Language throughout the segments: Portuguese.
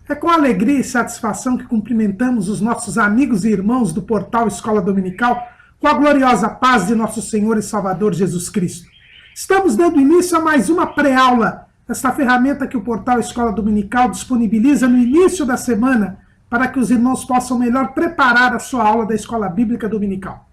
É com alegria e satisfação que cumprimentamos os nossos amigos e irmãos do portal Escola Dominical com a gloriosa paz de nosso Senhor e Salvador Jesus Cristo. Estamos dando início a mais uma pré-aula, esta ferramenta que o portal Escola Dominical disponibiliza no início da semana para que os irmãos possam melhor preparar a sua aula da Escola Bíblica Dominical.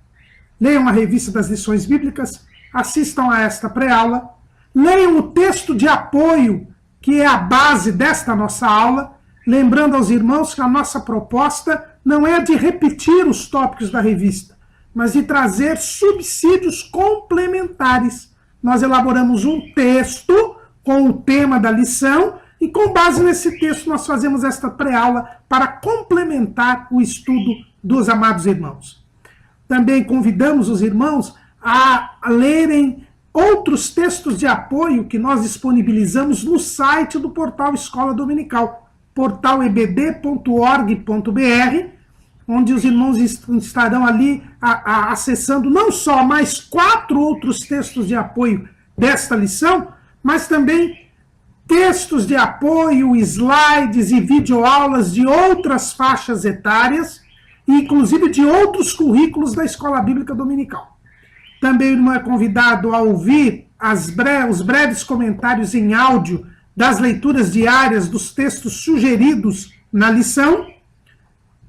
Leiam a revista das lições bíblicas, assistam a esta pré-aula, leiam o texto de apoio, que é a base desta nossa aula, lembrando aos irmãos que a nossa proposta não é de repetir os tópicos da revista, mas de trazer subsídios complementares. Nós elaboramos um texto com o tema da lição e com base nesse texto nós fazemos esta pré-aula para complementar o estudo dos amados irmãos. Também convidamos os irmãos a lerem outros textos de apoio que nós disponibilizamos no site do portal Escola Dominical, portalebd.org.br, onde os irmãos estarão ali acessando não só mais 4 outros textos de apoio desta lição, mas também textos de apoio, slides e videoaulas de outras faixas etárias, e inclusive de outros currículos da Escola Bíblica Dominical. Também o irmão é convidado a ouvir os breves comentários em áudio das leituras diárias dos textos sugeridos na lição,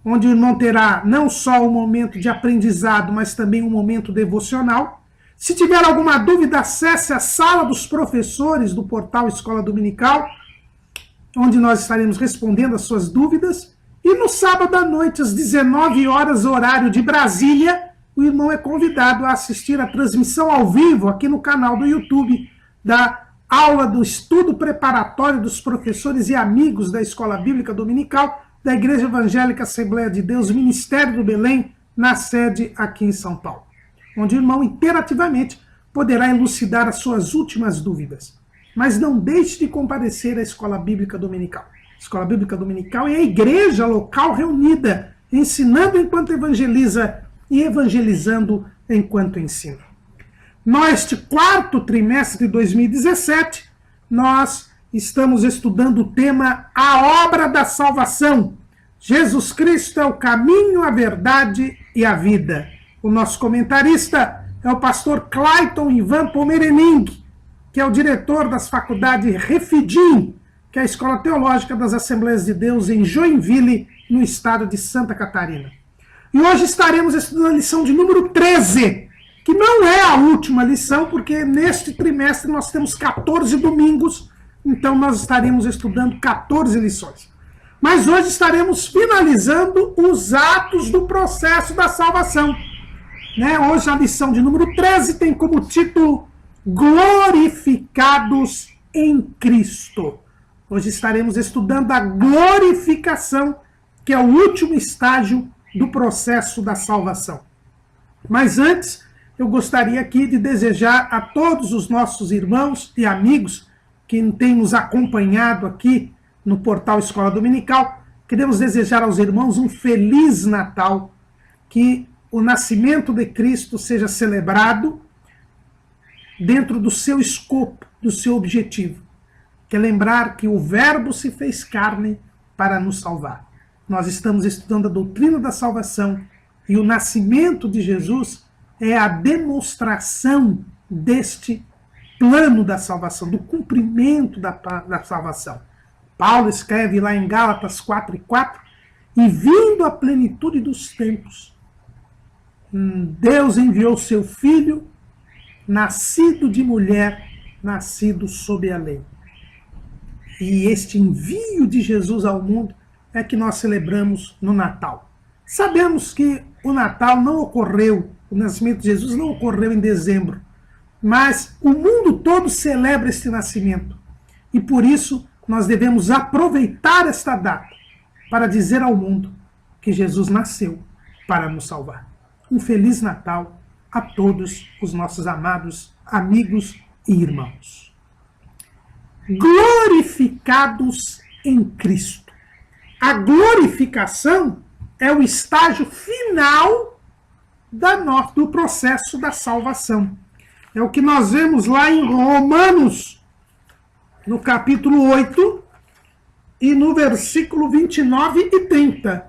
onde o irmão terá não só um momento de aprendizado, mas também um momento devocional. Se tiver alguma dúvida, acesse a sala dos professores do portal Escola Dominical, onde nós estaremos respondendo as suas dúvidas. E no sábado à noite, às 19 horas, horário de Brasília, o irmão é convidado a assistir a transmissão ao vivo aqui no canal do YouTube da aula do estudo preparatório dos professores e amigos da Escola Bíblica Dominical da Igreja Evangélica Assembleia de Deus, Ministério do Belém, na sede aqui em São Paulo, onde o irmão interativamente poderá elucidar as suas últimas dúvidas. Mas não deixe de comparecer à Escola Bíblica Dominical. A Escola Bíblica Dominical é a igreja local reunida, ensinando enquanto evangeliza e evangelizando enquanto ensina. Neste quarto trimestre de 2017, nós estamos estudando o tema A Obra da Salvação. Jesus Cristo é o caminho, a verdade e a vida. O nosso comentarista é o pastor Clayton Ivan Pomerening, que é o diretor das faculdades Refidim, que é a Escola Teológica das Assembleias de Deus em Joinville, no estado de Santa Catarina. E hoje estaremos estudando a lição de número 13, que não é a última lição, porque neste trimestre nós temos 14 domingos, então nós estaremos estudando 14 lições. Mas hoje estaremos finalizando os atos do processo da salvação. Hoje a lição de número 13 tem como título Glorificados em Cristo. Hoje estaremos estudando a glorificação, que é o último estágio do processo da salvação. Mas antes, eu gostaria aqui de desejar a todos os nossos irmãos e amigos que têm nos acompanhado aqui no portal Escola Dominical, queremos desejar aos irmãos um Feliz Natal, que o nascimento de Cristo seja celebrado dentro do seu escopo, do seu objetivo, que é lembrar que o Verbo se fez carne para nos salvar. Nós estamos estudando a doutrina da salvação e o nascimento de Jesus é a demonstração deste plano da salvação, do cumprimento da salvação. Paulo escreve lá em Gálatas 4:4, e vindo a plenitude dos tempos, Deus enviou seu Filho, nascido de mulher, nascido sob a lei. E este envio de Jesus ao mundo é que nós celebramos no Natal. Sabemos que o Natal não ocorreu, o nascimento de Jesus não ocorreu em dezembro, mas o mundo todo celebra este nascimento. E por isso nós devemos aproveitar esta data para dizer ao mundo que Jesus nasceu para nos salvar. Um Feliz Natal a todos os nossos amados amigos e irmãos. Glorificados em Cristo. A glorificação é o estágio final do processo da salvação. É o que nós vemos lá em Romanos, no capítulo 8, e no versículo 29 e 30,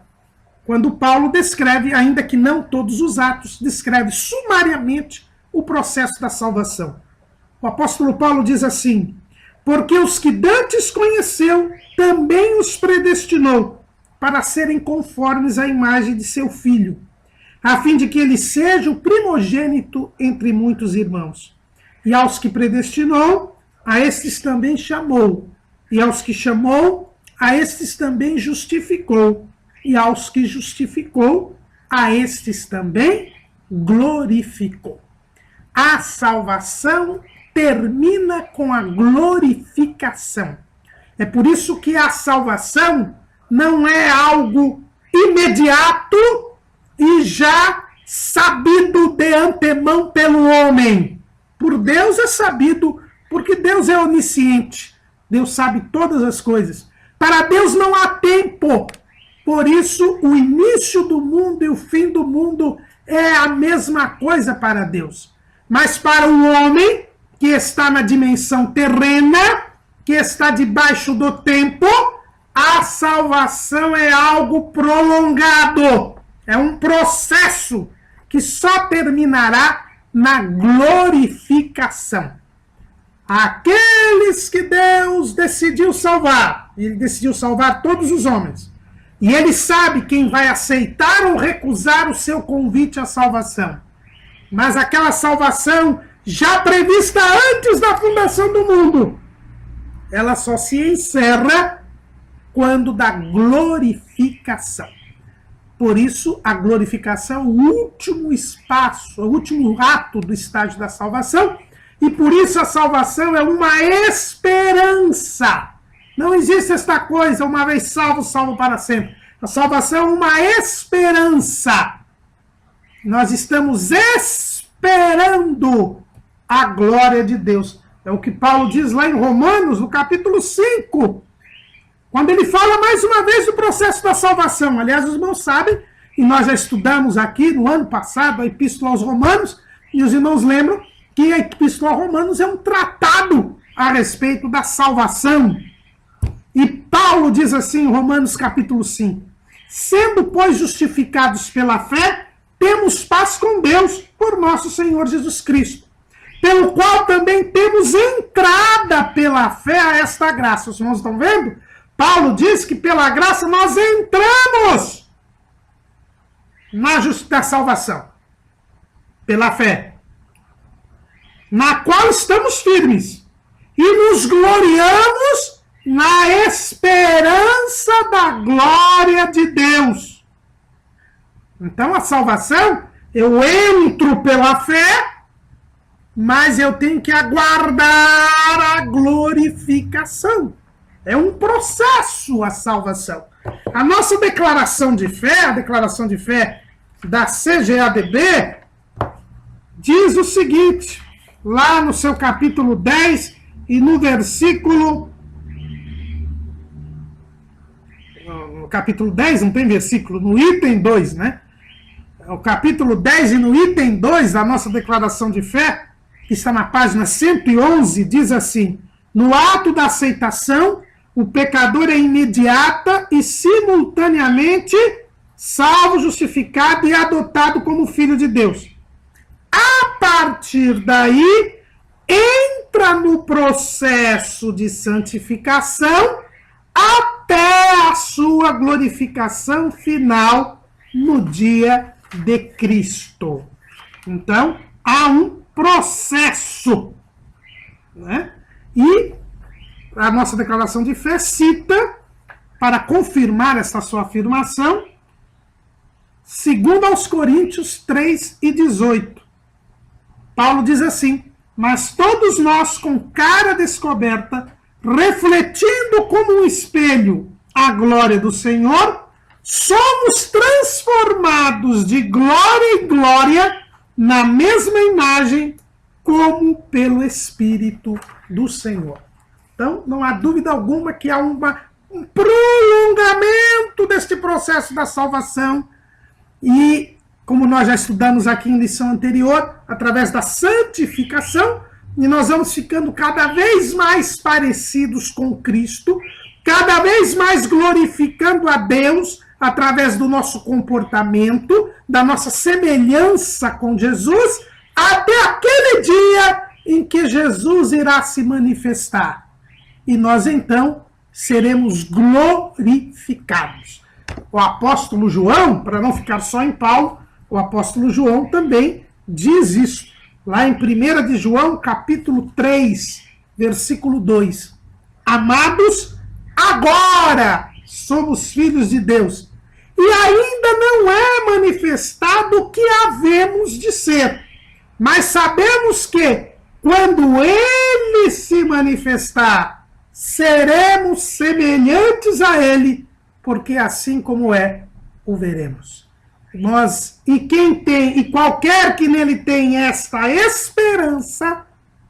quando Paulo descreve, ainda que não todos os atos, descreve sumariamente o processo da salvação. O apóstolo Paulo diz assim: porque os que dantes conheceu, também os predestinou para serem conformes à imagem de seu Filho, a fim de que ele seja o primogênito entre muitos irmãos. E aos que predestinou, a estes também chamou. E aos que chamou, a estes também justificou. E aos que justificou, a estes também glorificou. A salvação termina com a glorificação. É por isso que a salvação não é algo imediato e já sabido de antemão pelo homem. Por Deus é sabido, porque Deus é onisciente. Deus sabe todas as coisas. Para Deus não há tempo. Por isso, o início do mundo e o fim do mundo é a mesma coisa para Deus. Mas para o homem, que está na dimensão terrena, que está debaixo do tempo, a salvação é algo prolongado. É um processo que só terminará na glorificação. Aqueles que Deus decidiu salvar, ele decidiu salvar todos os homens, e ele sabe quem vai aceitar ou recusar o seu convite à salvação. Mas aquela salvação já prevista antes da fundação do mundo, ela só se encerra quando da glorificação. Por isso, a glorificação é o último espaço, o último ato do estágio da salvação, e por isso a salvação é uma esperança. Não existe esta coisa, uma vez salvo, salvo para sempre. A salvação é uma esperança. Nós estamos esperando a glória de Deus. É o que Paulo diz lá em Romanos, no capítulo 5, quando ele fala mais uma vez do processo da salvação. Aliás, os irmãos sabem, e nós já estudamos aqui no ano passado a Epístola aos Romanos, e os irmãos lembram que a Epístola aos Romanos é um tratado a respeito da salvação. E Paulo diz assim em Romanos capítulo 5, sendo, pois, justificados pela fé, temos paz com Deus por nosso Senhor Jesus Cristo, pelo qual também temos entrada pela fé a esta graça. Os irmãos estão vendo? Paulo diz que pela graça nós entramos na salvação, pela fé, na qual estamos firmes, e nos gloriamos na esperança da glória de Deus. Então a salvação, eu entro pela fé, mas eu tenho que aguardar a glorificação. É um processo a salvação. A nossa declaração de fé, a declaração de fé da CGADB, diz o seguinte, lá no seu capítulo 10 e no versículo... No capítulo 10, não tem versículo, no item 2, né? O capítulo 10 e no item 2 da nossa declaração de fé, que está na página 111, diz assim, no ato da aceitação, o pecador é imediata e simultaneamente salvo, justificado e adotado como filho de Deus. A partir daí, entra no processo de santificação até a sua glorificação final no dia de Cristo. Então, há um processo, né? E a nossa declaração de fé cita, para confirmar essa sua afirmação, 2 aos Coríntios 3 e 18. Paulo diz assim, mas todos nós com cara descoberta, refletindo como um espelho a glória do Senhor, somos transformados de glória em glória na mesma imagem como pelo Espírito do Senhor. Então, não há dúvida alguma que há um prolongamento deste processo da salvação e, como nós já estudamos aqui em lição anterior, através da santificação, e nós vamos ficando cada vez mais parecidos com Cristo, cada vez mais glorificando a Deus através do nosso comportamento, da nossa semelhança com Jesus, até aquele dia em que Jesus irá se manifestar. E nós, então, seremos glorificados. O apóstolo João, para não ficar só em Paulo, o apóstolo João também diz isso. Lá em 1 de João, capítulo 3, versículo 2. Amados, agora somos filhos de Deus, e ainda não é manifestado o que havemos de ser. Mas sabemos que, quando Ele se manifestar, seremos semelhantes a Ele, porque assim como é, o veremos. E qualquer que nele tem esta esperança,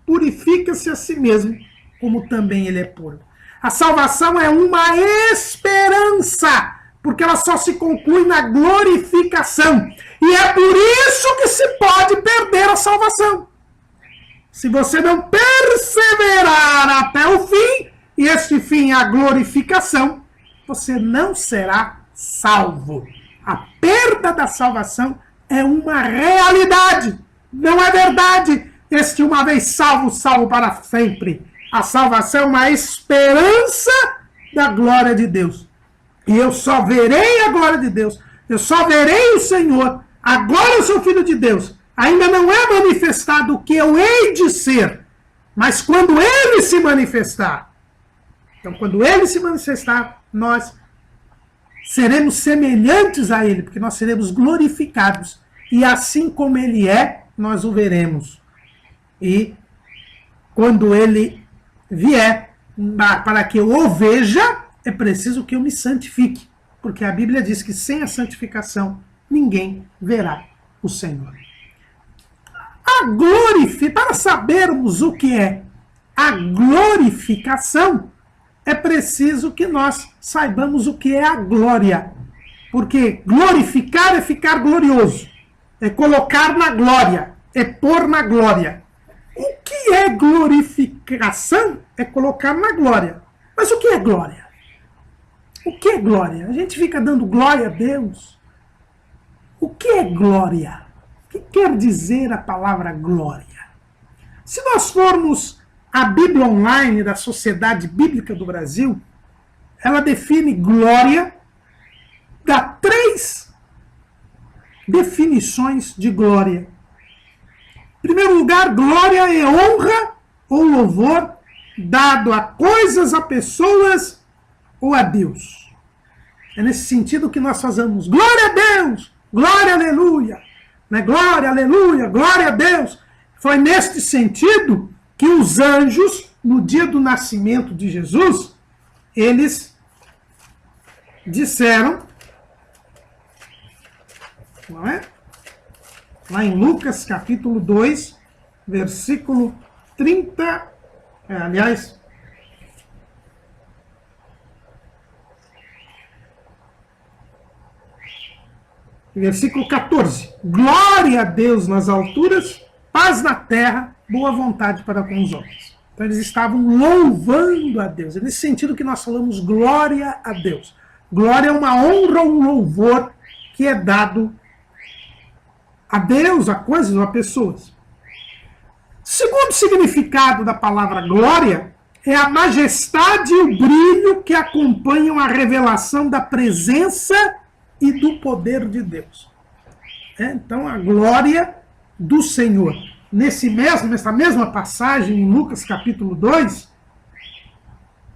purifica-se a si mesmo, como também ele é puro. A salvação é uma esperança, porque ela só se conclui na glorificação. E é por isso que se pode perder a salvação. Se você não perseverar até o fim, e este fim é a glorificação, você não será salvo. A perda da salvação é uma realidade, não é verdade. Este uma vez salvo, salvo para sempre. A salvação é uma esperança da glória de Deus. E eu só verei a glória de Deus, eu só verei o Senhor. Agora eu sou filho de Deus. Ainda não é manifestado o que eu hei de ser, mas quando Ele se manifestar, então quando Ele se manifestar, nós seremos semelhantes a Ele, porque nós seremos glorificados. E assim como Ele é, nós o veremos. E quando Ele vier, para que eu o veja, é preciso que eu me santifique. Porque a Bíblia diz que sem a santificação, ninguém verá o Senhor. Para sabermos o que é a glorificação, é preciso que nós saibamos o que é a glória. Porque glorificar é ficar glorioso, é colocar na glória, é pôr na glória. O que é glorificação? É colocar na glória. Mas o que é glória? O que é glória? A gente fica dando glória a Deus. O que é glória? O que quer dizer a palavra glória? Se nós formos à Bíblia Online da Sociedade Bíblica do Brasil, ela define glória, dá 3 definições de glória. Em primeiro lugar, glória é honra ou louvor dado a coisas, a pessoas ou a Deus. É nesse sentido que nós fazemos glória a Deus, glória, aleluia, né? Glória, aleluia, glória a Deus. Foi neste sentido que os anjos, no dia do nascimento de Jesus, eles disseram, não é? Lá em Lucas, capítulo 2, versículo 30, versículo 14. Glória a Deus nas alturas, paz na terra, boa vontade para com os homens. Então eles estavam louvando a Deus. É nesse sentido que nós falamos glória a Deus. Glória é uma honra, um louvor que é dado a Deus, a coisas ou a pessoas. Segundo significado da palavra glória é a majestade e o brilho que acompanham a revelação da presença e do poder de Deus. Então a glória do Senhor. Nessa mesma passagem, em Lucas capítulo 2,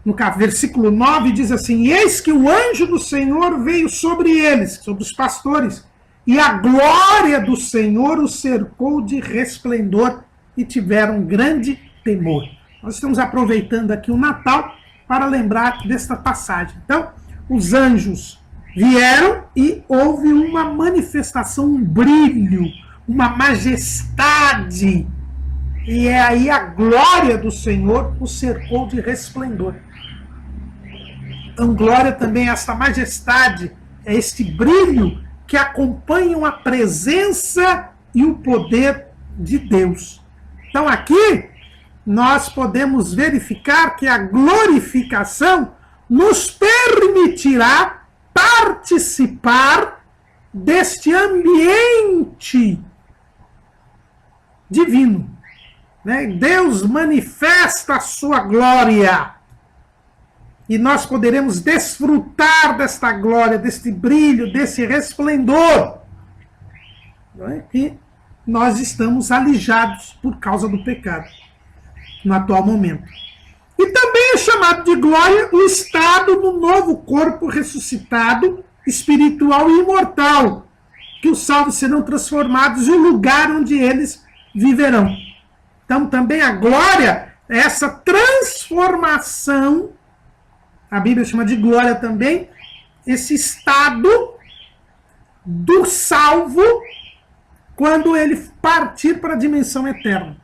no versículo 9, diz assim: eis que o anjo do Senhor veio sobre eles, sobre os pastores, e a glória do Senhor os cercou de resplendor e tiveram grande temor. Nós estamos aproveitando aqui o Natal para lembrar desta passagem. Então, os anjos vieram e houve uma manifestação, um brilho, uma majestade. E é aí a glória do Senhor os cercou de resplendor. Então, glória também é esta majestade, é este brilho que acompanham a presença e o poder de Deus. Então aqui nós podemos verificar que a glorificação nos permitirá participar deste ambiente divino. Né? Deus manifesta a sua glória. E nós poderemos desfrutar desta glória, deste brilho, desse resplendor. Não é? Que nós estamos alijados por causa do pecado no atual momento. E também é chamado de glória o estado do novo corpo ressuscitado, espiritual e imortal, que os salvos serão transformados e o lugar onde eles viverão. Então também a glória é essa transformação, a Bíblia chama de glória também, esse estado do salvo quando ele partir para a dimensão eterna.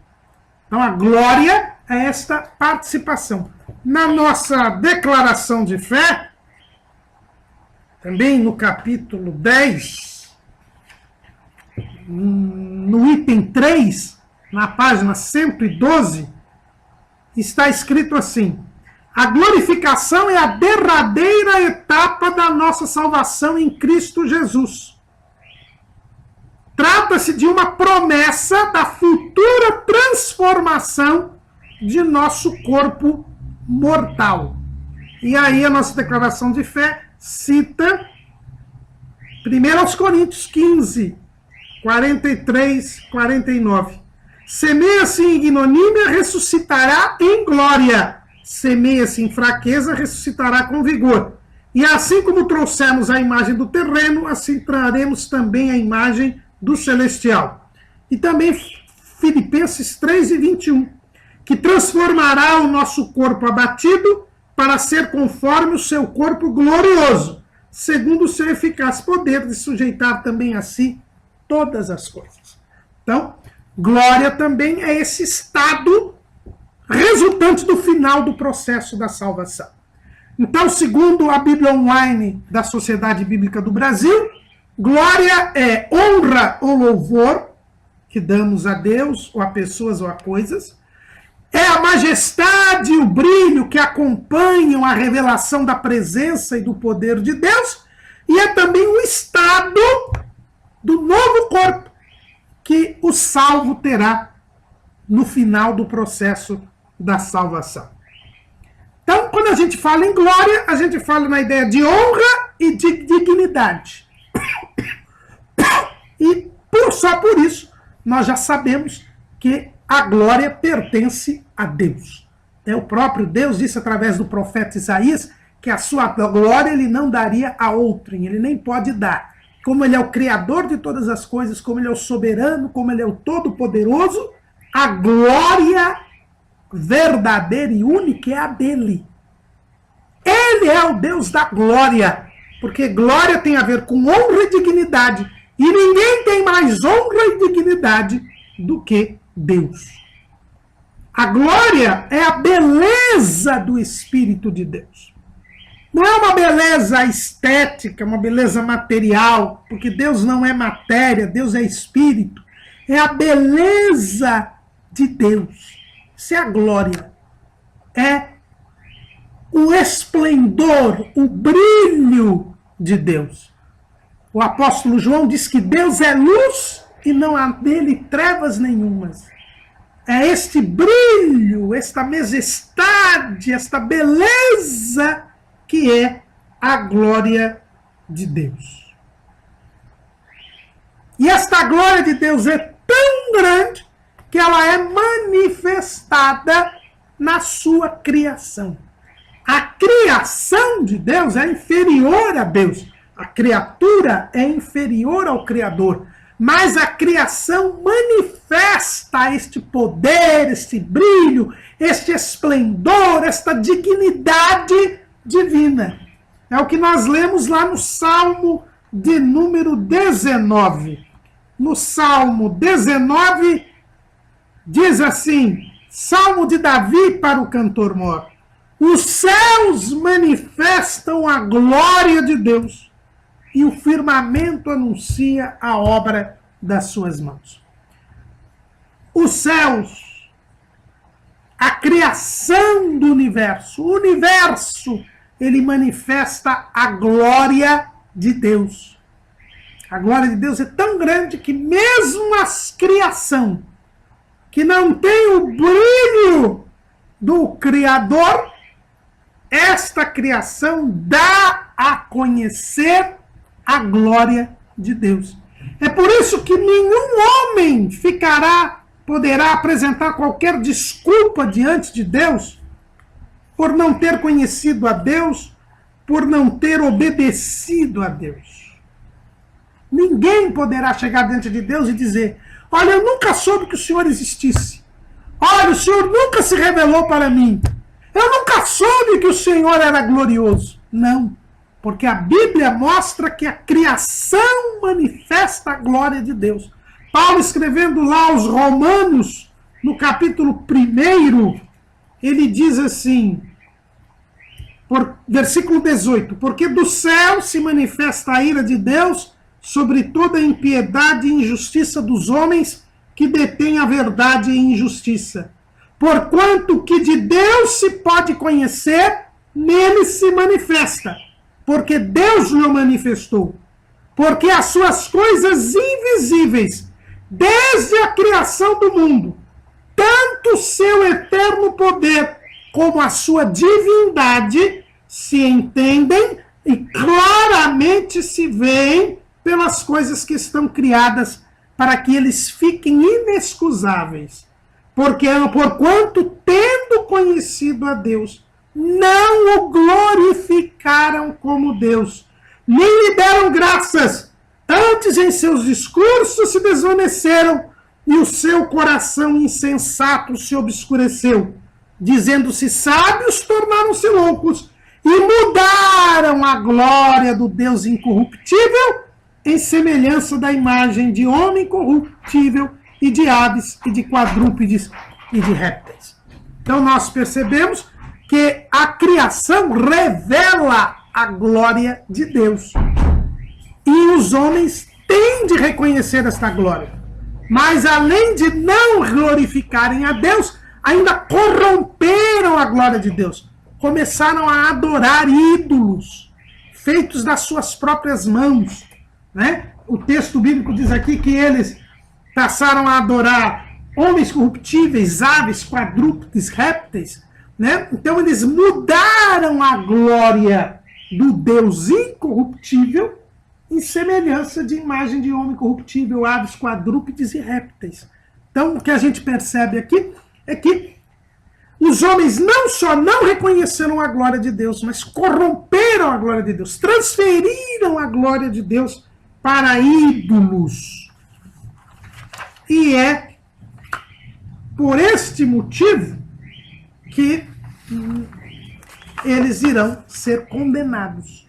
Então a glória é esta participação. Na nossa declaração de fé, também no capítulo 10, no item 3, na página 112, está escrito assim: a glorificação é a derradeira etapa da nossa salvação em Cristo Jesus. Trata-se de uma promessa da futura transformação de nosso corpo mortal. E aí a nossa declaração de fé cita 1 Coríntios 15, 43, 49. Semeia-se em ignomínia, ressuscitará em glória. Semeia-se em fraqueza, ressuscitará com vigor. E assim como trouxemos a imagem do terreno, assim traremos também a imagem do celestial. E também Filipenses 3 e 21, que transformará o nosso corpo abatido para ser conforme o seu corpo glorioso, segundo o seu eficaz poder de sujeitar também a si todas as coisas. Então, glória também é esse estado resultante do final do processo da salvação. Então, segundo a Bíblia Online da Sociedade Bíblica do Brasil, glória é honra ou louvor que damos a Deus, ou a pessoas ou a coisas. É a majestade e o brilho que acompanham a revelação da presença e do poder de Deus. E é também o estado do novo corpo que o salvo terá no final do processo da salvação. Então, quando a gente fala em glória, a gente fala na ideia de honra e de dignidade. E só por isso, nós já sabemos que a glória pertence a Deus. O próprio Deus disse através do profeta Isaías que a sua glória ele não daria a outrem, ele nem pode dar. Como ele é o criador de todas as coisas, como ele é o soberano, como ele é o todo-poderoso, a glória verdadeira e única é a dele. Ele é o Deus da glória, porque glória tem a ver com honra e dignidade, e ninguém tem mais honra e dignidade do que Deus. A glória é a beleza do Espírito de Deus. Não é uma beleza estética, uma beleza material, porque Deus não é matéria, Deus é Espírito. É a beleza de Deus. Isso é a glória. É o esplendor, o brilho de Deus. O apóstolo João diz que Deus é luz e não há nele trevas nenhumas. É este brilho, esta majestade, esta beleza que é a glória de Deus. E esta glória de Deus é tão grande que ela é manifestada na sua criação. A criação de Deus é inferior a Deus. A criatura é inferior ao Criador. Mas a criação manifesta este poder, este brilho, este esplendor, esta dignidade divina. É o que nós lemos lá no Salmo de número 19. No Salmo 19, diz assim, Salmo de Davi para o cantor mor: os céus manifestam a glória de Deus, e o firmamento anuncia a obra das suas mãos. Os céus, a criação do universo, o universo ele manifesta a glória de Deus. A glória de Deus é tão grande que mesmo a criação, que não tem o brilho do Criador, esta criação dá a conhecer a glória de Deus. É por isso que nenhum homem poderá apresentar qualquer desculpa diante de Deus por não ter conhecido a Deus, por não ter obedecido a Deus. Ninguém poderá chegar diante de Deus e dizer: olha, eu nunca soube que o Senhor existisse. Olha, o Senhor nunca se revelou para mim. Eu nunca soube que o Senhor era glorioso. Não, porque a Bíblia mostra que a criação manifesta a glória de Deus. Paulo, escrevendo lá aos Romanos, no capítulo 1, ele diz assim, versículo 18: porque do céu se manifesta a ira de Deus sobre toda a impiedade e injustiça dos homens que detêm a verdade e injustiça. Porquanto que de Deus se pode conhecer, nele se manifesta, porque Deus lhe manifestou. Porque as suas coisas invisíveis, desde a criação do mundo, tanto o seu eterno poder como a sua divindade, se entendem e claramente se veem pelas coisas que estão criadas, para que eles fiquem inexcusáveis. Porquanto, tendo conhecido a Deus, não o glorificaram como Deus, nem lhe deram graças. Antes, em seus discursos se desvaneceram, e o seu coração insensato se obscureceu. Dizendo-se sábios, tornaram-se loucos, e mudaram a glória do Deus incorruptível em semelhança da imagem de homem corruptível, e de aves, e de quadrúpedes, e de répteis. Então nós percebemos que a criação revela a glória de Deus. E os homens têm de reconhecer esta glória. Mas além de não glorificarem a Deus, ainda corromperam a glória de Deus. Começaram a adorar ídolos, feitos das suas próprias mãos. Né? O texto bíblico diz aqui que eles passaram a adorar homens corruptíveis, aves, quadrúpedes, répteis. Né? Então eles mudaram a glória do Deus incorruptível em semelhança de imagem de homem corruptível, aves, quadrúpedes e répteis. Então o que a gente percebe aqui é que os homens não só não reconheceram a glória de Deus, mas corromperam a glória de Deus, transferiram a glória de Deus para ídolos. E é por este motivo que eles irão ser condenados,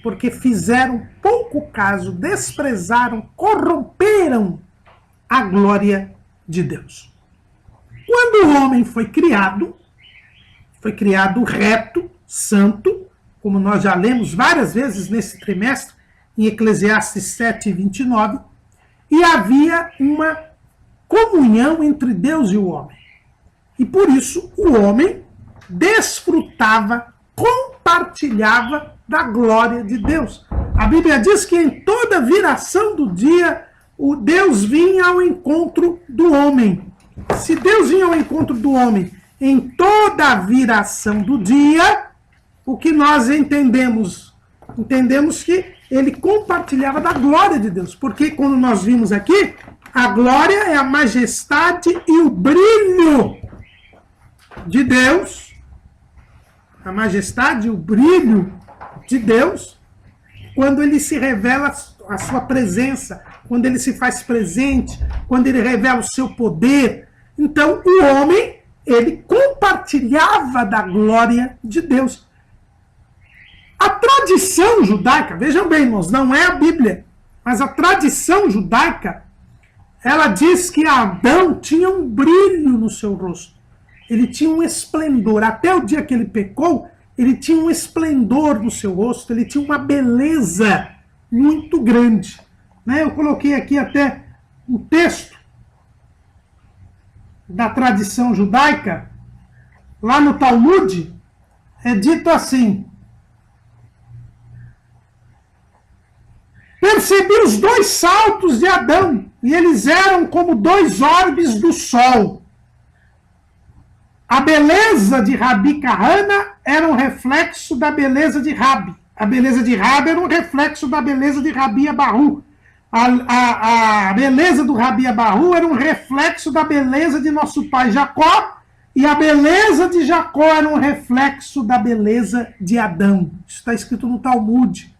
porque fizeram pouco caso, desprezaram, corromperam a glória de Deus. Quando o homem foi criado reto, santo, como nós já lemos várias vezes nesse trimestre, em Eclesiastes 7:29, e havia uma comunhão entre Deus e o homem. E por isso o homem desfrutava, compartilhava da glória de Deus. A Bíblia diz que em toda viração do dia, o Deus vinha ao encontro do homem. Se Deus vinha ao encontro do homem em toda a viração do dia, o que nós entendemos? Entendemos que ele compartilhava da glória de Deus. Porque quando nós vimos aqui, a glória é a majestade e o brilho de Deus. A majestade e o brilho de Deus, quando ele se revela a sua presença, quando ele se faz presente, quando ele revela o seu poder. Então, o homem, ele compartilhava da glória de Deus. A tradição judaica, vejam bem, irmãos, não é a Bíblia, mas a tradição judaica, ela diz que Adão tinha um brilho no seu rosto. Ele tinha um esplendor. Até o dia que ele pecou, ele tinha um esplendor no seu rosto, ele tinha uma beleza muito grande. Né? Eu coloquei aqui até um texto da tradição judaica, lá no Talmud, é dito assim, Percebi os 2 saltos de Adão, e eles eram como 2 orbes do sol. A beleza de Rabi Kahana era um reflexo da beleza de Rabi. A beleza de Rabi era um reflexo da beleza de Rabi Abahu. A beleza do Rabi Abahu era um reflexo da beleza de nosso pai Jacó, e a beleza de Jacó era um reflexo da beleza de Adão. Isso está escrito no Talmud,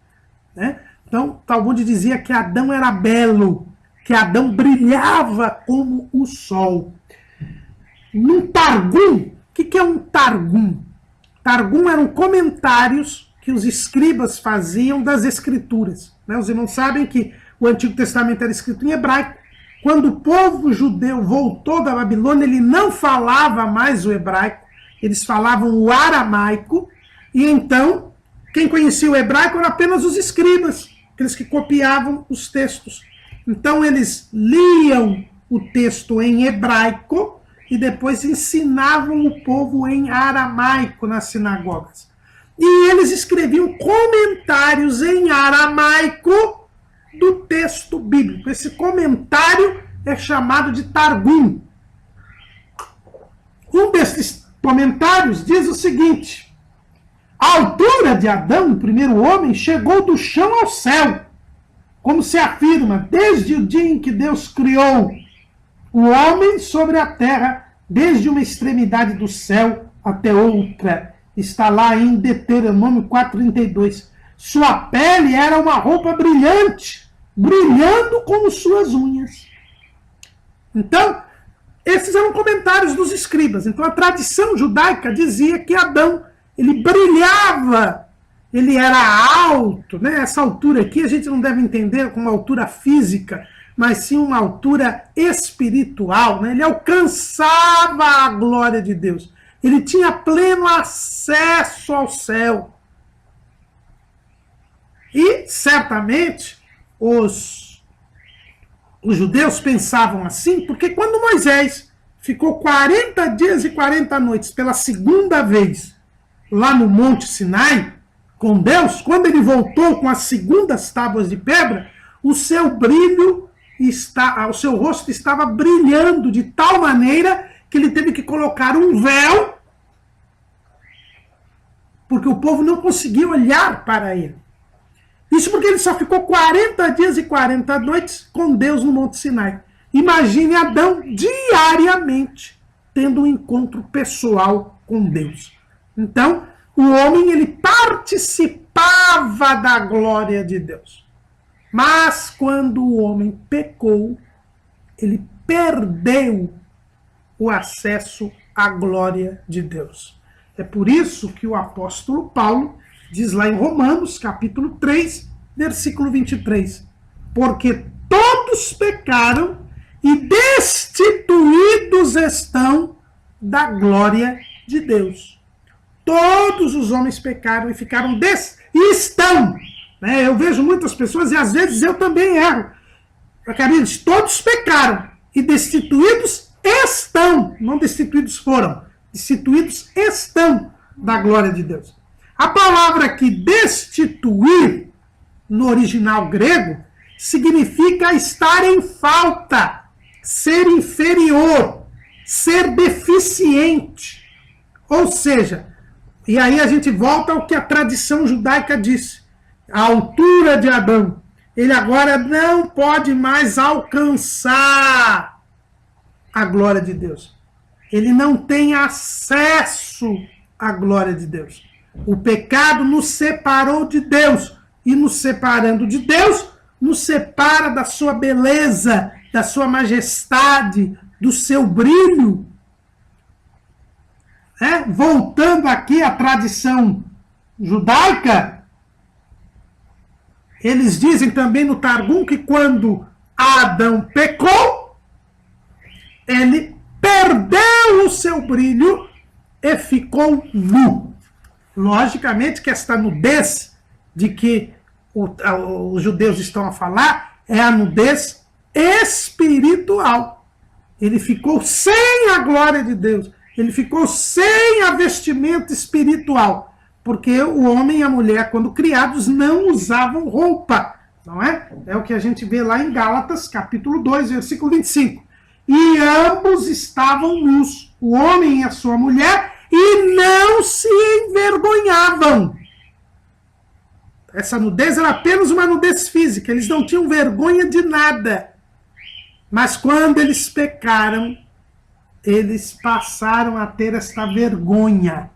né? Então, o Talmud dizia que Adão era belo, que Adão brilhava como o sol. Num Targum, o que é um Targum? Targum eram comentários que os escribas faziam das escrituras, né? Os irmãos sabem que o Antigo Testamento era escrito em hebraico. Quando o povo judeu voltou da Babilônia, ele não falava mais o hebraico, eles falavam o aramaico, e então, quem conhecia o hebraico eram apenas os escribas, aqueles que copiavam os textos. Então, eles liam o texto em hebraico e depois ensinavam o povo em aramaico nas sinagogas. E eles escreviam comentários em aramaico do texto bíblico. Esse comentário é chamado de Targum. Um desses comentários diz o seguinte: a altura de Adão, o primeiro homem, chegou do chão ao céu, como se afirma, desde o dia em que Deus criou o homem sobre a terra, desde uma extremidade do céu até outra. Está lá em Deuteronômio 4:32. Sua pele era uma roupa brilhante, brilhando como suas unhas. Então, esses eram comentários dos escribas. Então, a tradição judaica dizia que Adão, ele brilhava, ele era alto, né? Essa altura aqui a gente não deve entender como uma altura física, mas sim uma altura espiritual, né? Ele alcançava a glória de Deus. Ele tinha pleno acesso ao céu. E, certamente, os judeus pensavam assim, porque quando Moisés ficou 40 dias e 40 noites pela segunda vez lá no Monte Sinai com Deus, quando ele voltou com as segundas tábuas de pedra, o seu brilho, o seu rosto estava brilhando de tal maneira que ele teve que colocar um véu, porque o povo não conseguia olhar para ele. Isso porque ele só ficou 40 dias e 40 noites com Deus no Monte Sinai. Imagine Adão diariamente tendo um encontro pessoal com Deus. Então, o homem, ele participava da glória de Deus. Mas quando o homem pecou, ele perdeu o acesso à glória de Deus. É por isso que o apóstolo Paulo diz lá em Romanos, capítulo 3, versículo 23. Porque todos pecaram e destituídos estão da glória de Deus. Todos os homens pecaram e ficaram estão. Né? Eu vejo muitas pessoas, e às vezes eu também erro. Queridos, todos pecaram e destituídos estão. Não destituídos foram. Destituídos estão da glória de Deus. A palavra aqui, destituir, no original grego, significa estar em falta, ser inferior, ser deficiente. Ou seja, e aí a gente volta ao que a tradição judaica disse. A altura de Adão, ele agora não pode mais alcançar a glória de Deus. Ele não tem acesso à glória de Deus. O pecado nos separou de Deus. E nos separando de Deus, nos separa da sua beleza, da sua majestade, do seu brilho. Voltando aqui à tradição judaica, eles dizem também no Targum que quando Adão pecou, ele perdeu o seu brilho e ficou nu. Logicamente que esta nudez de que os judeus estão a falar é a nudez espiritual. Ele ficou sem a glória de Deus. Ele ficou sem a vestimenta espiritual. Porque o homem e a mulher, quando criados, não usavam roupa. não é? É o que a gente vê lá em Gálatas, capítulo 2, versículo 25. E ambos estavam nus, o homem e a sua mulher, e não se envergonhavam. Essa nudez era apenas uma nudez física, eles não tinham vergonha de nada. Mas quando eles pecaram, eles passaram a ter esta vergonha.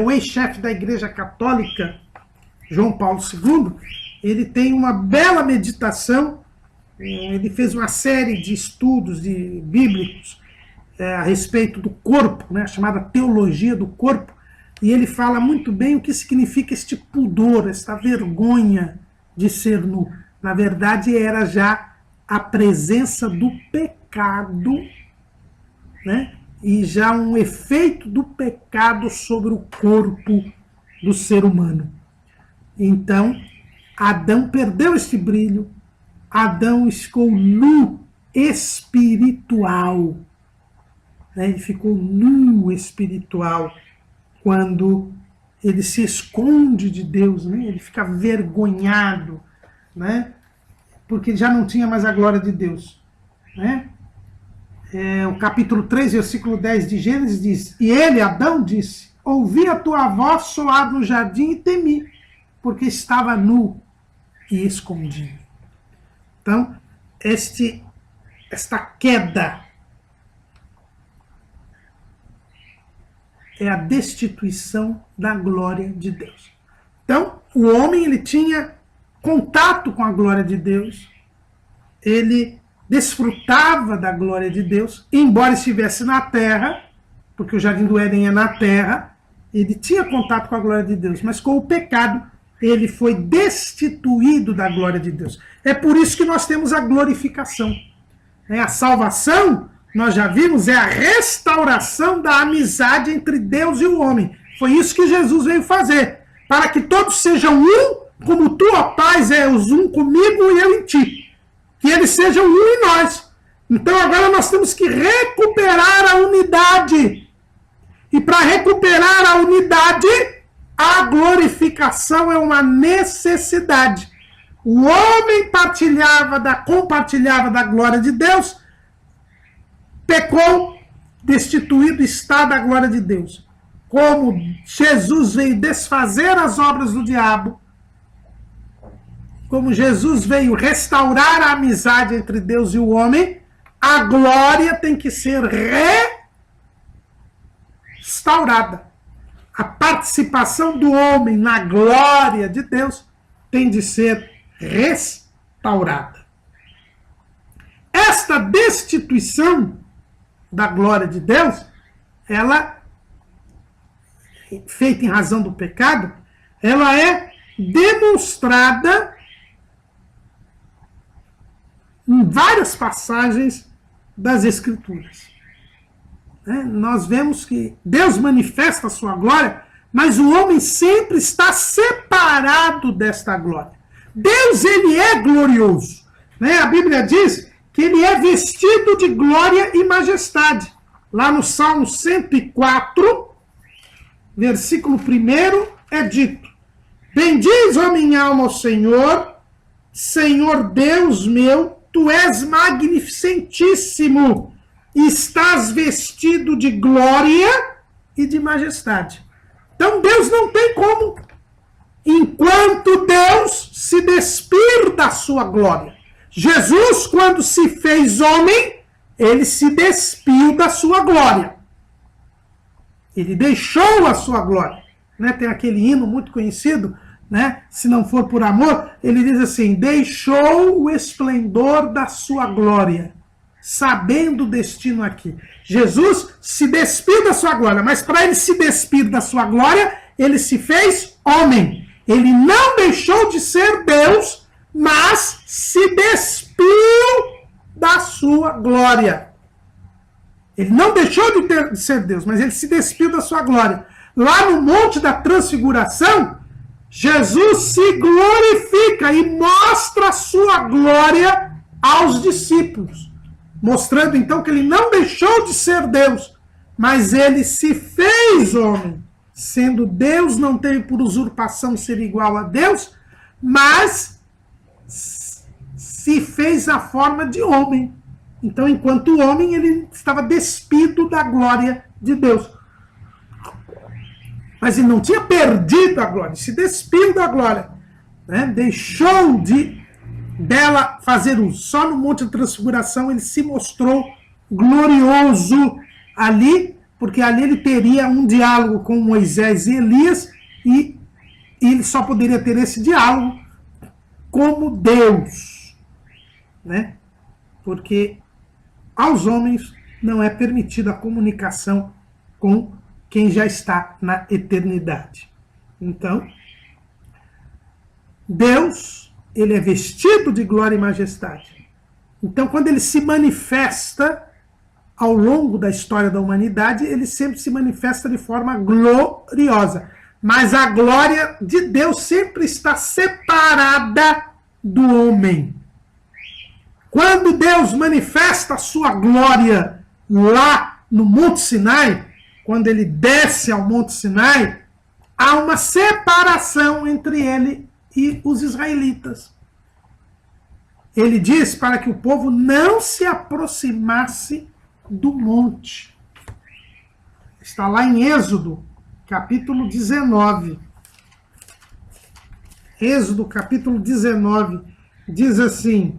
O ex-chefe da Igreja Católica, João Paulo II, ele tem uma bela meditação, ele fez uma série de estudos bíblicos a respeito do corpo, chamada Teologia do Corpo, e ele fala muito bem o que significa este pudor, esta vergonha de ser nu. Na verdade, era já a presença do pecado, e já um efeito do pecado sobre o corpo do ser humano. Então, Adão perdeu este brilho, Adão ficou nu espiritual. Ele ficou nu espiritual quando ele se esconde de Deus, ele fica vergonhado, porque já não tinha mais a glória de Deus. O capítulo 3, versículo 10 de Gênesis diz: E ele, Adão, disse: Ouvi a tua voz soar no jardim e temi, porque estava nu e escondido. Então, esta queda é a destituição da glória de Deus. Então, o homem ele tinha contato com a glória de Deus, ele desfrutava da glória de Deus, embora estivesse na terra, porque o Jardim do Éden é na terra, ele tinha contato com a glória de Deus, mas com o pecado ele foi destituído da glória de Deus. É por isso que nós temos a glorificação. A salvação, nós já vimos, é a restauração da amizade entre Deus e o homem. Foi isso que Jesus veio fazer, para que todos sejam um, como tu, ó Pai, és um comigo e eu em ti. Que eles sejam um em nós. Então agora nós temos que recuperar a unidade. E para recuperar a unidade, a glorificação é uma necessidade. O homem compartilhava da glória de Deus, pecou, destituído está da glória de Deus. Como Jesus veio desfazer as obras do diabo, como Jesus veio restaurar a amizade entre Deus e o homem, a glória tem que ser restaurada. A participação do homem na glória de Deus tem de ser restaurada. Esta destituição da glória de Deus, ela, feita em razão do pecado, ela é demonstrada em várias passagens das Escrituras. Nós vemos que Deus manifesta a sua glória, mas o homem sempre está separado desta glória. Deus, ele é glorioso. A Bíblia diz que ele é vestido de glória e majestade. Lá no Salmo 104, versículo 1, é dito: Bendiz, ó minha alma, ao Senhor, Senhor Deus meu, tu és magnificentíssimo, estás vestido de glória e de majestade. Então Deus não tem como, enquanto Deus se despir da sua glória. Jesus, quando se fez homem, ele se despiu da sua glória. Ele deixou a sua glória. Tem aquele hino muito conhecido, se não for por amor, ele diz assim: deixou o esplendor da sua glória, sabendo o destino aqui. Jesus se despiu da sua glória, mas para ele se despir da sua glória, ele se fez homem. Ele não deixou de ser Deus, mas se despiu da sua glória. Ele não deixou de ser Deus, mas ele se despiu da sua glória. Lá no Monte da Transfiguração, Jesus se glorifica e mostra a sua glória aos discípulos, mostrando então que ele não deixou de ser Deus, mas ele se fez homem. Sendo Deus, não teve por usurpação ser igual a Deus, mas se fez a forma de homem. Então, enquanto homem, ele estava despido da glória de Deus. Mas ele não tinha perdido a glória, se despiu da glória. Né? Deixou dela fazer uso. Só no Monte da Transfiguração ele se mostrou glorioso ali, porque ali ele teria um diálogo com Moisés e Elias, e ele só poderia ter esse diálogo como Deus. Né? Porque aos homens não é permitida a comunicação com quem já está na eternidade. Então, Deus, ele é vestido de glória e majestade. Então, quando ele se manifesta ao longo da história da humanidade, ele sempre se manifesta de forma gloriosa. Mas a glória de Deus sempre está separada do homem. Quando Deus manifesta a sua glória lá no Monte Sinai, quando ele desce ao Monte Sinai, há uma separação entre ele e os israelitas. Ele diz para que o povo não se aproximasse do monte. Está lá em Êxodo, capítulo 19. Êxodo, capítulo 19, diz assim: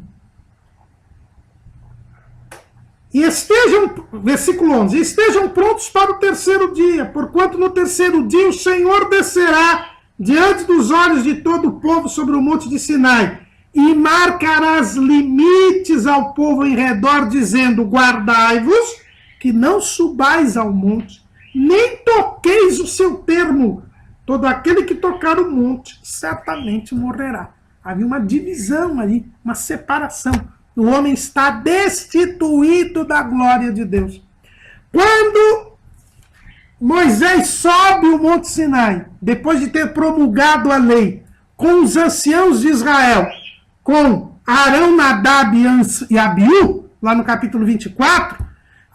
versículo 11, estejam prontos para o terceiro dia, porquanto no terceiro dia o Senhor descerá diante dos olhos de todo o povo sobre o monte de Sinai, e marcarás limites ao povo em redor, dizendo, guardai-vos, que não subais ao monte, nem toqueis o seu termo. Todo aquele que tocar o monte, certamente morrerá. Havia uma divisão ali, uma separação. O homem está destituído da glória de Deus. Quando Moisés sobe o Monte Sinai, depois de ter promulgado a lei, com os anciãos de Israel, com Arão, Nadab e Abiú, lá no capítulo 24,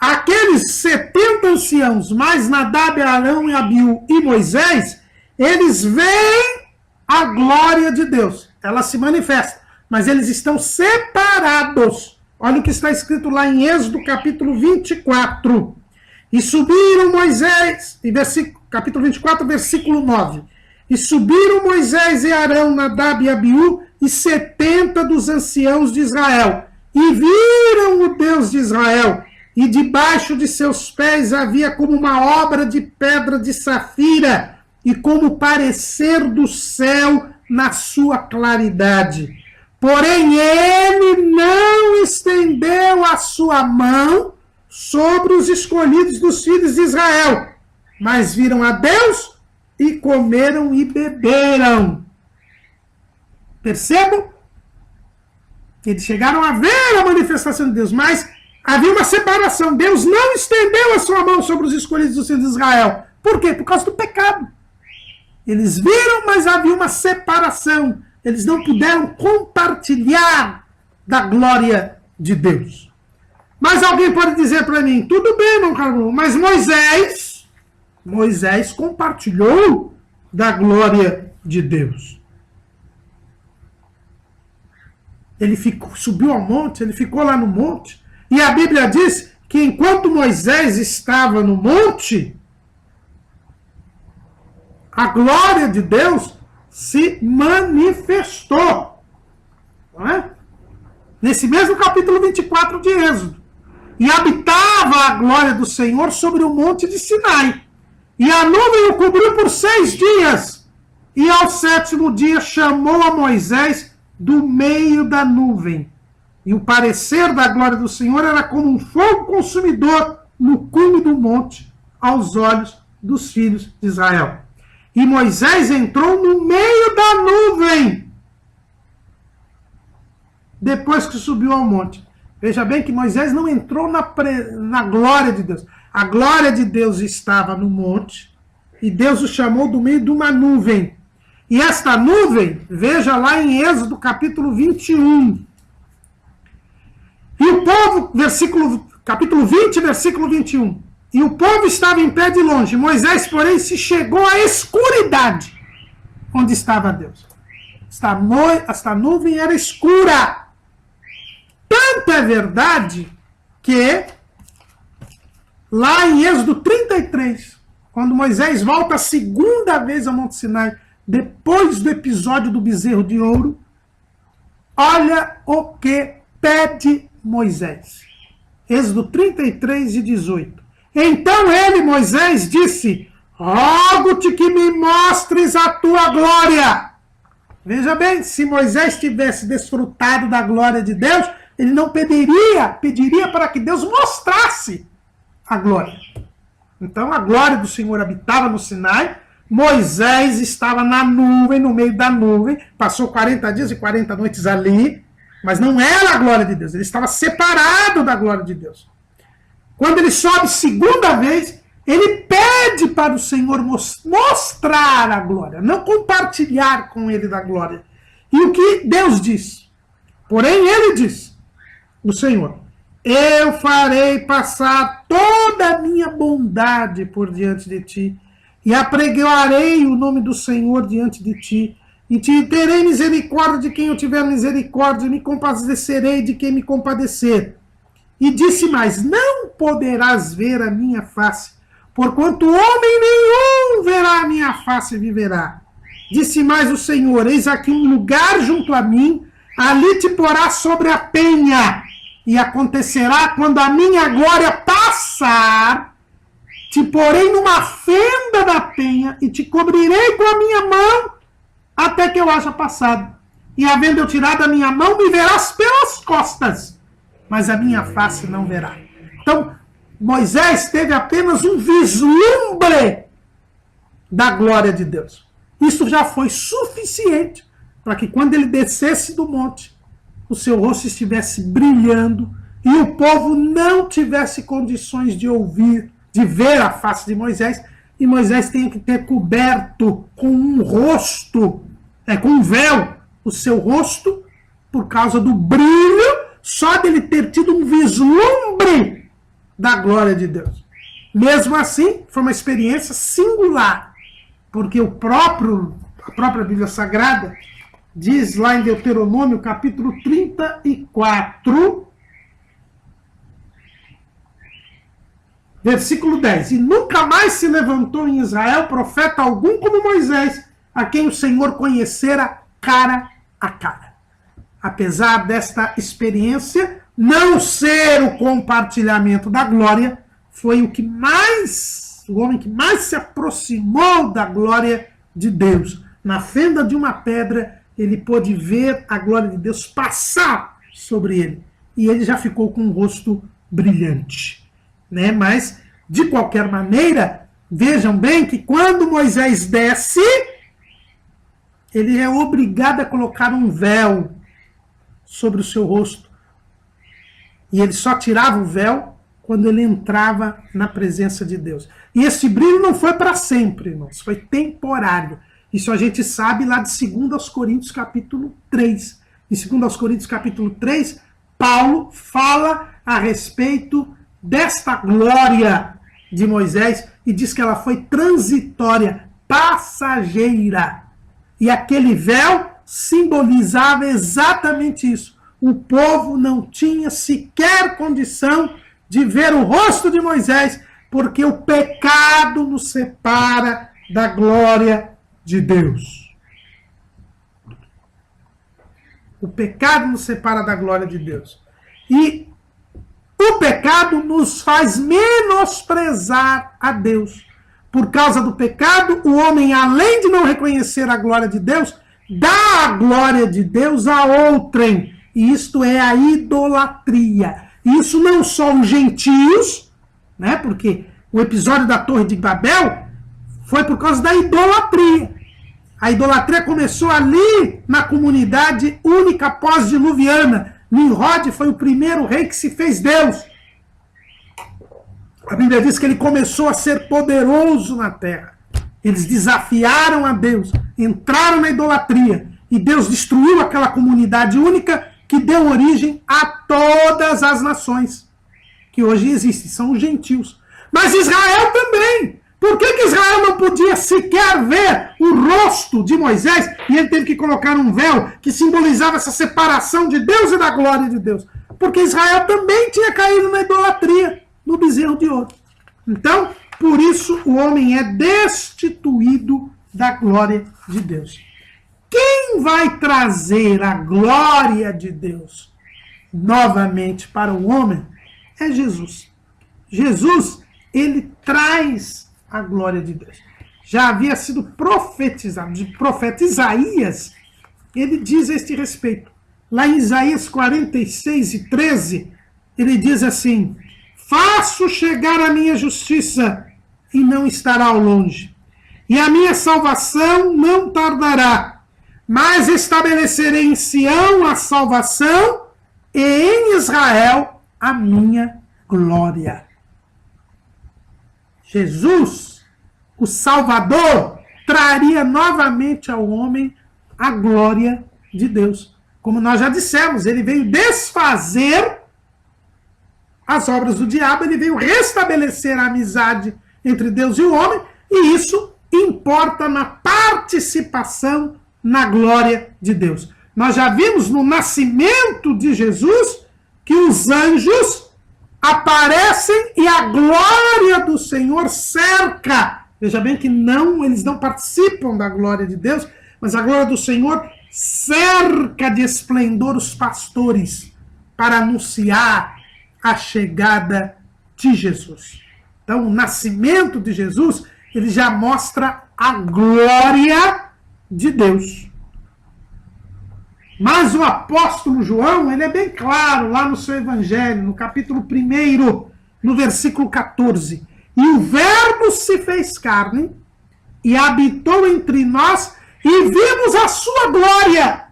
aqueles 70 anciãos, mais Nadab, Arão e Abiú e Moisés, eles veem a glória de Deus. Ela se manifesta. Mas eles estão separados. Olha o que está escrito lá em Êxodo, capítulo 24. E subiram Moisés, capítulo 24, versículo 9. E subiram Moisés e Arão, Nadab e Abiú, e 70 dos anciãos de Israel. E viram o Deus de Israel. E debaixo de seus pés havia como uma obra de pedra de safira, e como o parecer do céu na sua claridade. Porém, ele não estendeu a sua mão sobre os escolhidos dos filhos de Israel, mas viram a Deus e comeram e beberam. Percebam? Eles chegaram a ver a manifestação de Deus, mas havia uma separação. Deus não estendeu a sua mão sobre os escolhidos dos filhos de Israel. Por quê? Por causa do pecado. Eles viram, mas havia uma separação. Eles não puderam compartilhar da glória de Deus. Mas alguém pode dizer para mim, tudo bem, irmão Carlos, mas Moisés compartilhou da glória de Deus. Ele subiu ao monte, ele ficou lá no monte, e a Bíblia diz que enquanto Moisés estava no monte, a glória de Deus se manifestou. Não é? Nesse mesmo capítulo 24 de Êxodo. E habitava a glória do Senhor sobre o monte de Sinai. E a nuvem o cobriu por 6 dias. E ao 7º dia chamou a Moisés do meio da nuvem. E o parecer da glória do Senhor era como um fogo consumidor no cume do monte, aos olhos dos filhos de Israel. E Moisés entrou no meio da nuvem, depois que subiu ao monte. Veja bem que Moisés não entrou na glória de Deus. A glória de Deus estava no monte, e Deus o chamou do meio de uma nuvem. E esta nuvem, veja lá em Êxodo capítulo 21. E o povo, capítulo 20, versículo 21. E o povo estava em pé de longe. Moisés, porém, se chegou à escuridade, onde estava Deus. Esta nuvem era escura. Tanto é verdade que lá em Êxodo 33, quando Moisés volta a segunda vez ao Monte Sinai, depois do episódio do bezerro de ouro, olha o que pede Moisés. Êxodo 33 e 18. Então ele, Moisés, disse: rogo-te que me mostres a tua glória. Veja bem, se Moisés tivesse desfrutado da glória de Deus, ele não pediria para que Deus mostrasse a glória. Então a glória do Senhor habitava no Sinai, Moisés estava na nuvem, no meio da nuvem, passou 40 dias e 40 noites ali, mas não era a glória de Deus, ele estava separado da glória de Deus. Quando ele sobe segunda vez, ele pede para o Senhor mostrar a glória, não compartilhar com ele da glória. E o que Deus diz? Porém, ele diz, o Senhor: eu farei passar toda a minha bondade por diante de ti, e apregoarei o nome do Senhor diante de ti, e te terei misericórdia de quem eu tiver misericórdia, e me compadecerei de quem me compadecer. E disse mais: não poderás ver a minha face, porquanto homem nenhum verá a minha face e viverá. Disse mais o Senhor: eis aqui um lugar junto a mim, ali te porás sobre a penha, e acontecerá quando a minha glória passar, te porei numa fenda da penha, e te cobrirei com a minha mão, até que eu haja passado. E havendo eu tirado a minha mão, me verás pelas costas, mas a minha face não verá. Então, Moisés teve apenas um vislumbre da glória de Deus. Isso já foi suficiente para que quando ele descesse do monte, o seu rosto estivesse brilhando e o povo não tivesse condições de ouvir, de ver a face de Moisés, e Moisés tenha que ter coberto com um rosto, com um véu, o seu rosto, por causa do brilho, só dele ter tido um vislumbre da glória de Deus. Mesmo assim, foi uma experiência singular, porque a própria Bíblia Sagrada diz lá em Deuteronômio, capítulo 34, versículo 10. E nunca mais se levantou em Israel profeta algum como Moisés, a quem o Senhor conhecera cara a cara. Apesar desta experiência não ser o compartilhamento da glória, foi o homem que mais se aproximou da glória de Deus. Na fenda de uma pedra, ele pôde ver a glória de Deus passar sobre ele. E ele já ficou com um rosto brilhante. Mas, de qualquer maneira, vejam bem que quando Moisés desce, ele é obrigado a colocar um véu sobre o seu rosto. E ele só tirava o véu quando ele entrava na presença de Deus. E esse brilho não foi para sempre, irmãos, foi temporário. Isso a gente sabe lá de 2 Coríntios capítulo 3. Em 2 Coríntios capítulo 3, Paulo fala a respeito desta glória de Moisés e diz que ela foi transitória, passageira. E aquele véu simbolizava exatamente isso. O povo não tinha sequer condição de ver o rosto de Moisés, porque o pecado nos separa da glória de Deus. O pecado nos separa da glória de Deus. E o pecado nos faz menosprezar a Deus. Por causa do pecado, o homem, além de não reconhecer a glória de Deus, dá a glória de Deus a outrem. E isto é a idolatria. Isso não só os gentios, porque o episódio da Torre de Babel foi por causa da idolatria. A idolatria começou ali na comunidade única pós-diluviana. Nimrod foi o primeiro rei que se fez Deus. A Bíblia diz que ele começou a ser poderoso na terra. Eles desafiaram a Deus, entraram na idolatria, e Deus destruiu aquela comunidade única que deu origem a todas as nações que hoje existem, são os gentios. Mas Israel também. Por que Israel não podia sequer ver o rosto de Moisés e ele teve que colocar um véu que simbolizava essa separação de Deus e da glória de Deus? porque Israel também tinha caído na idolatria, no bezerro de ouro. Então, por isso o homem é destituído da glória de Deus. Quem vai trazer a glória de Deus novamente para o homem é Jesus. Jesus, ele traz a glória de Deus. Já havia sido profetizado, de profeta Isaías, ele diz a este respeito. Lá em Isaías 46:13, ele diz assim: faço chegar a minha justiça e não estará ao longe, e a minha salvação não tardará, mas estabelecerei em Sião a salvação e em Israel a minha glória. Jesus, o Salvador, traria novamente ao homem a glória de Deus. Como nós já dissemos, ele veio desfazer as obras do diabo, ele veio restabelecer a amizade entre Deus e o homem, e isso importa na participação na glória de Deus. Nós já vimos no nascimento de Jesus que os anjos aparecem e a glória do Senhor cerca. Veja bem que eles não participam da glória de Deus, mas a glória do Senhor cerca de esplendor os pastores para anunciar a chegada de Jesus. Então, o nascimento de Jesus, ele já mostra a glória de Deus. Mas o apóstolo João, ele é bem claro lá no seu evangelho, no capítulo 1, no versículo 14. E o verbo se fez carne e habitou entre nós e vimos a sua glória,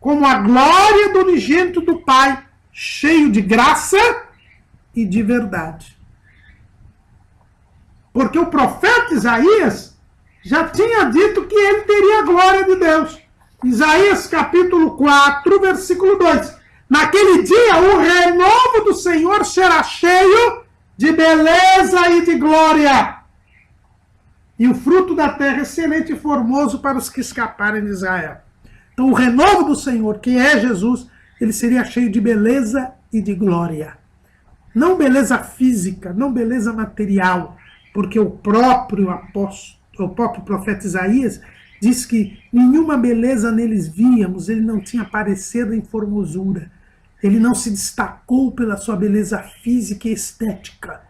como a glória do unigênito do Pai, cheio de graça e de verdade. Porque o profeta Isaías já tinha dito que ele teria a glória de Deus. Isaías capítulo 4, versículo 2. Naquele dia o renovo do Senhor será cheio de beleza e de glória, e o fruto da terra excelente e formoso para os que escaparem de Israel. Então o renovo do Senhor, que é Jesus, ele seria cheio de beleza e de glória. Não beleza física, não beleza material, porque o próprio profeta Isaías diz que nenhuma beleza neles víamos, ele não tinha parecer nem formosura. Ele não se destacou pela sua beleza física e estética.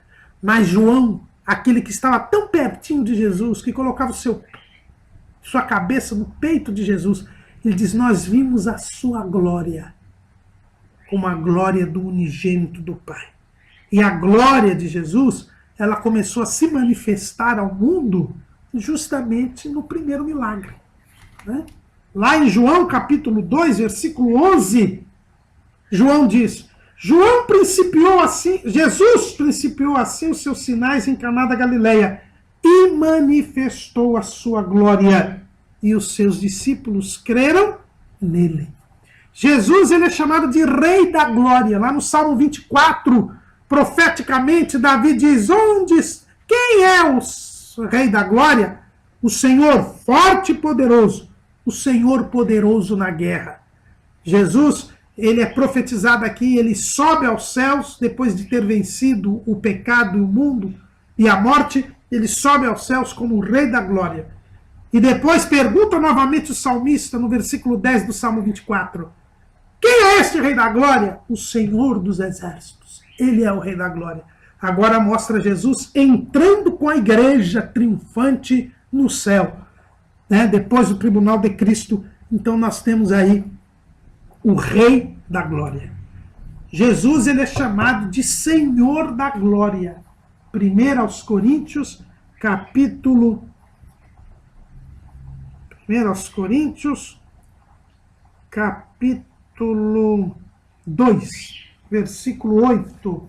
Mas João, aquele que estava tão pertinho de Jesus, que colocava sua cabeça no peito de Jesus, ele diz: nós vimos a sua glória, como a glória do unigênito do Pai. E a glória de Jesus, ela começou a se manifestar ao mundo justamente no primeiro milagre, né? Lá em João capítulo 2, versículo 11, João diz: Jesus principiou assim os seus sinais em Caná da Galileia e manifestou a sua glória, e os seus discípulos creram nele. Jesus, ele é chamado de Rei da Glória. Lá no Salmo 24, profeticamente, Davi diz: quem é o Rei da Glória? O Senhor forte e poderoso, o Senhor poderoso na guerra. Jesus, ele é profetizado aqui, ele sobe aos céus, depois de ter vencido o pecado, o mundo e a morte, ele sobe aos céus como o Rei da Glória. E depois pergunta novamente o salmista, no versículo 10 do Salmo 24, quem é este Rei da Glória? O Senhor dos Exércitos. Ele é o Rei da Glória. Agora mostra Jesus entrando com a igreja triunfante no céu, né? Depois do tribunal de Cristo. Então nós temos aí o Rei da Glória. Jesus, ele é chamado de Senhor da Glória. 1 aos Coríntios, capítulo 2, versículo 8.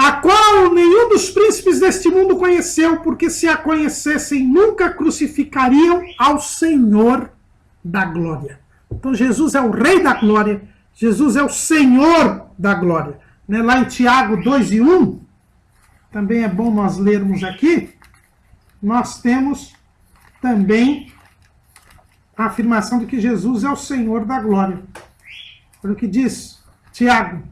A qual nenhum dos príncipes deste mundo conheceu, porque se a conhecessem, nunca crucificariam ao Senhor da Glória. Então Jesus é o Rei da Glória, Jesus é o Senhor da Glória. Né? Lá em Tiago 2:1, também é bom nós lermos aqui, nós temos também a afirmação de que Jesus é o Senhor da Glória. Olha o que diz Tiago.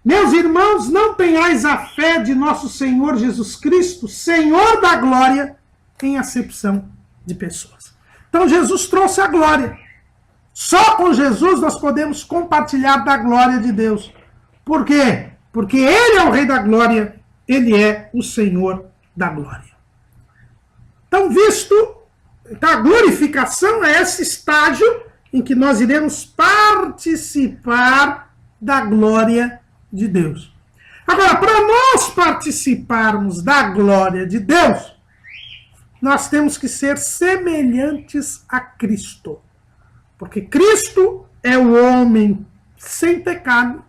Meus irmãos, não tenhais a fé de nosso Senhor Jesus Cristo, Senhor da glória, em acepção de pessoas. Então Jesus trouxe a glória. Só com Jesus nós podemos compartilhar da glória de Deus. Por quê? Porque Ele é o Rei da glória, Ele é o Senhor da glória. Então, a glorificação é esse estágio em que nós iremos participar da glória de Deus. Agora, para nós participarmos da glória de Deus, nós temos que ser semelhantes a Cristo. Porque Cristo é o homem sem pecado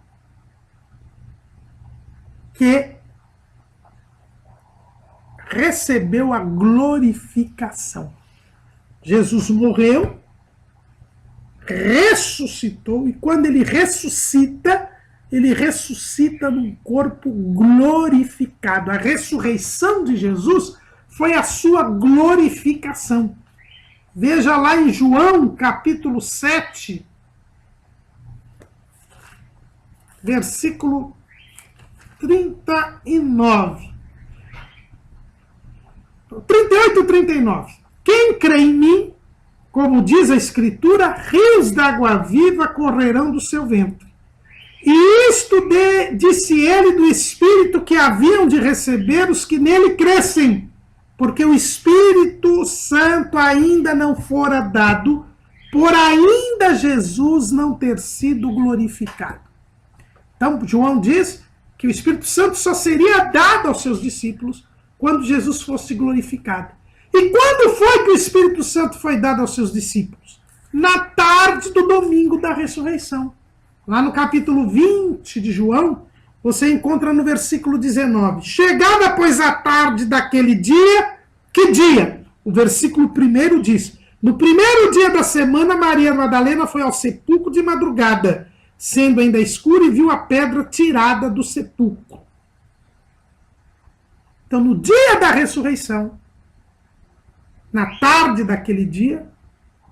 que recebeu a glorificação. Jesus morreu, ressuscitou, e quando ele ressuscita num corpo glorificado. A ressurreição de Jesus foi a sua glorificação. Veja lá em João, capítulo 7, versículo 39. 38 e 39. Quem crê em mim, como diz a Escritura, rios d'água viva correrão do seu ventre. E isto disse ele do Espírito que haviam de receber os que nele crescem, porque o Espírito Santo ainda não fora dado, por ainda Jesus não ter sido glorificado. Então, João diz que o Espírito Santo só seria dado aos seus discípulos quando Jesus fosse glorificado. E quando foi que o Espírito Santo foi dado aos seus discípulos? Na tarde do domingo da ressurreição. Lá no capítulo 20 de João, você encontra no versículo 19. Chegada, pois, a tarde daquele dia, que dia? O versículo 1 diz, no primeiro dia da semana, Maria Madalena foi ao sepulcro de madrugada, sendo ainda escuro, e viu a pedra tirada do sepulcro. Então, no dia da ressurreição, na tarde daquele dia,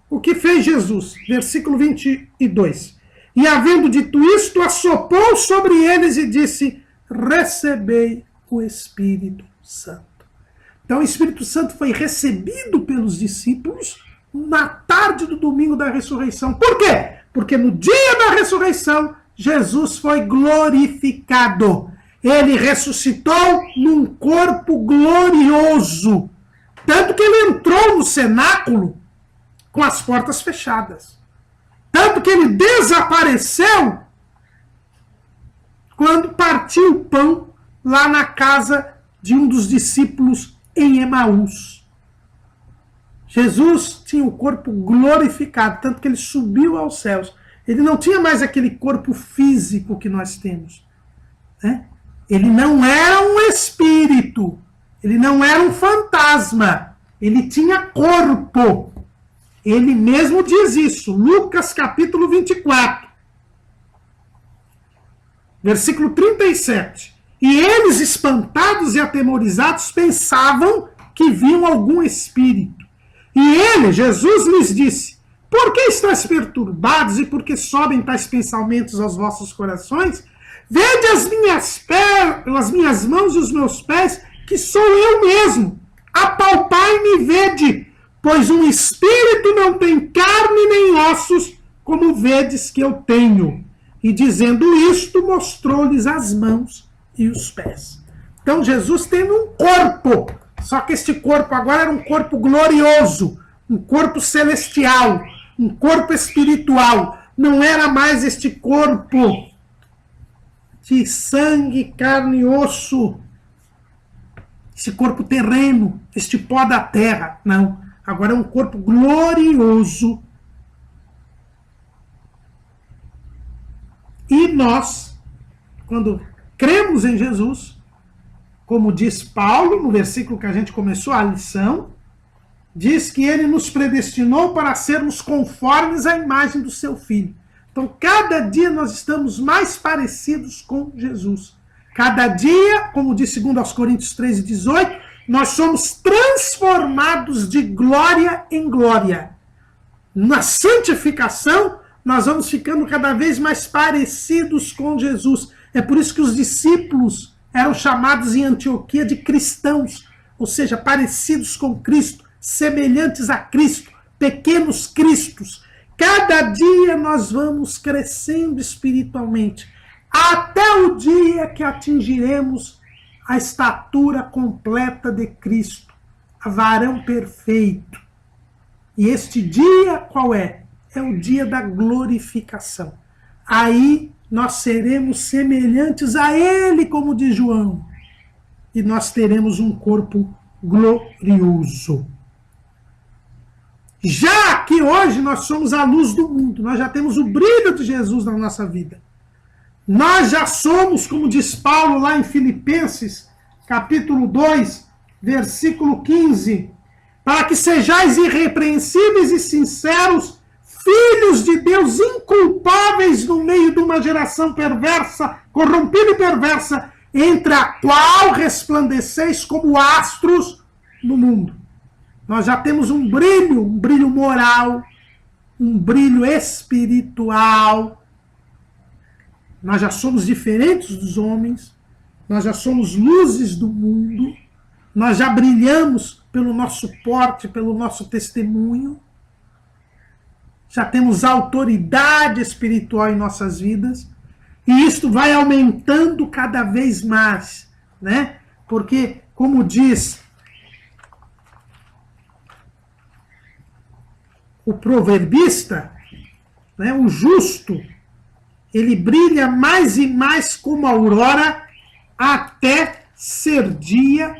o que fez Jesus? Versículo 22. E havendo dito isto, assopou sobre eles e disse, recebei o Espírito Santo. Então, o Espírito Santo foi recebido pelos discípulos na tarde do domingo da ressurreição. Por quê? Porque no dia da ressurreição, Jesus foi glorificado. Ele ressuscitou num corpo glorioso. Tanto que ele entrou no cenáculo com as portas fechadas. Tanto que ele desapareceu quando partiu o pão lá na casa de um dos discípulos em Emaús. Jesus tinha o corpo glorificado, tanto que ele subiu aos céus. Ele não tinha mais aquele corpo físico que nós temos, né? Ele não era um espírito, ele não era um fantasma, ele tinha corpo. Ele mesmo diz isso, Lucas capítulo 24, versículo 37. E eles, espantados e atemorizados, pensavam que viam algum espírito. E ele, Jesus, lhes disse, por que estáis perturbados e por que sobem tais pensamentos aos vossos corações? Vede as minhas mãos e os meus pés, que sou eu mesmo. Apalpai-me e vede, pois um espírito não tem carne nem ossos, como vedes que eu tenho. E dizendo isto, mostrou-lhes as mãos e os pés. Então Jesus tem um corpo, só que este corpo agora era um corpo glorioso, um corpo celestial, um corpo espiritual. Não era mais este corpo de sangue, carne e osso, esse corpo terreno, este pó da terra. Não, agora é um corpo glorioso. E nós, quando cremos em Jesus, como diz Paulo, no versículo que a gente começou a lição, diz que ele nos predestinou para sermos conformes à imagem do seu Filho. Então, cada dia nós estamos mais parecidos com Jesus. Cada dia, como diz 2 Coríntios 13:18, nós somos transformados de glória em glória. Na santificação, nós vamos ficando cada vez mais parecidos com Jesus. É por isso que os discípulos eram chamados em Antioquia de cristãos, ou seja, parecidos com Cristo, semelhantes a Cristo, pequenos cristos. Cada dia nós vamos crescendo espiritualmente, até o dia que atingiremos a estatura completa de Cristo, a varão perfeito. E este dia, qual é? É o dia da glorificação. Aí nós seremos semelhantes a Ele, como diz João, e nós teremos um corpo glorioso. Já que hoje nós somos a luz do mundo, nós já temos o brilho de Jesus na nossa vida. Nós já somos, como diz Paulo lá em Filipenses, capítulo 2, versículo 15, para que sejais irrepreensíveis e sinceros, filhos de Deus inculpáveis no meio de uma geração perversa, corrompida e perversa, entre a qual resplandeceis como astros no mundo. Nós já temos um brilho moral, um brilho espiritual. Nós já somos diferentes dos homens, nós já somos luzes do mundo, nós já brilhamos pelo nosso porte, pelo nosso testemunho, já temos autoridade espiritual em nossas vidas, e isto vai aumentando cada vez mais, né? Porque, como diz o proverbista, né, o justo, ele brilha mais e mais como a aurora até ser dia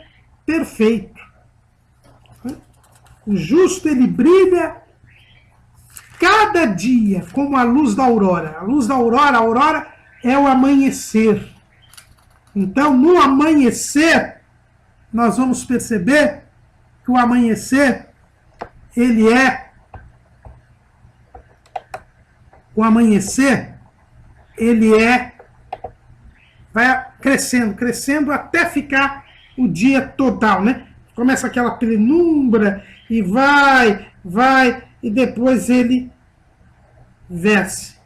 perfeito. O justo, ele brilha cada dia como a luz da aurora. A luz da aurora, a aurora é o amanhecer. Então, no amanhecer, nós vamos perceber que o amanhecer, ele é vai crescendo até ficar o dia total, né? Começa aquela penumbra e vai, e depois ele desce.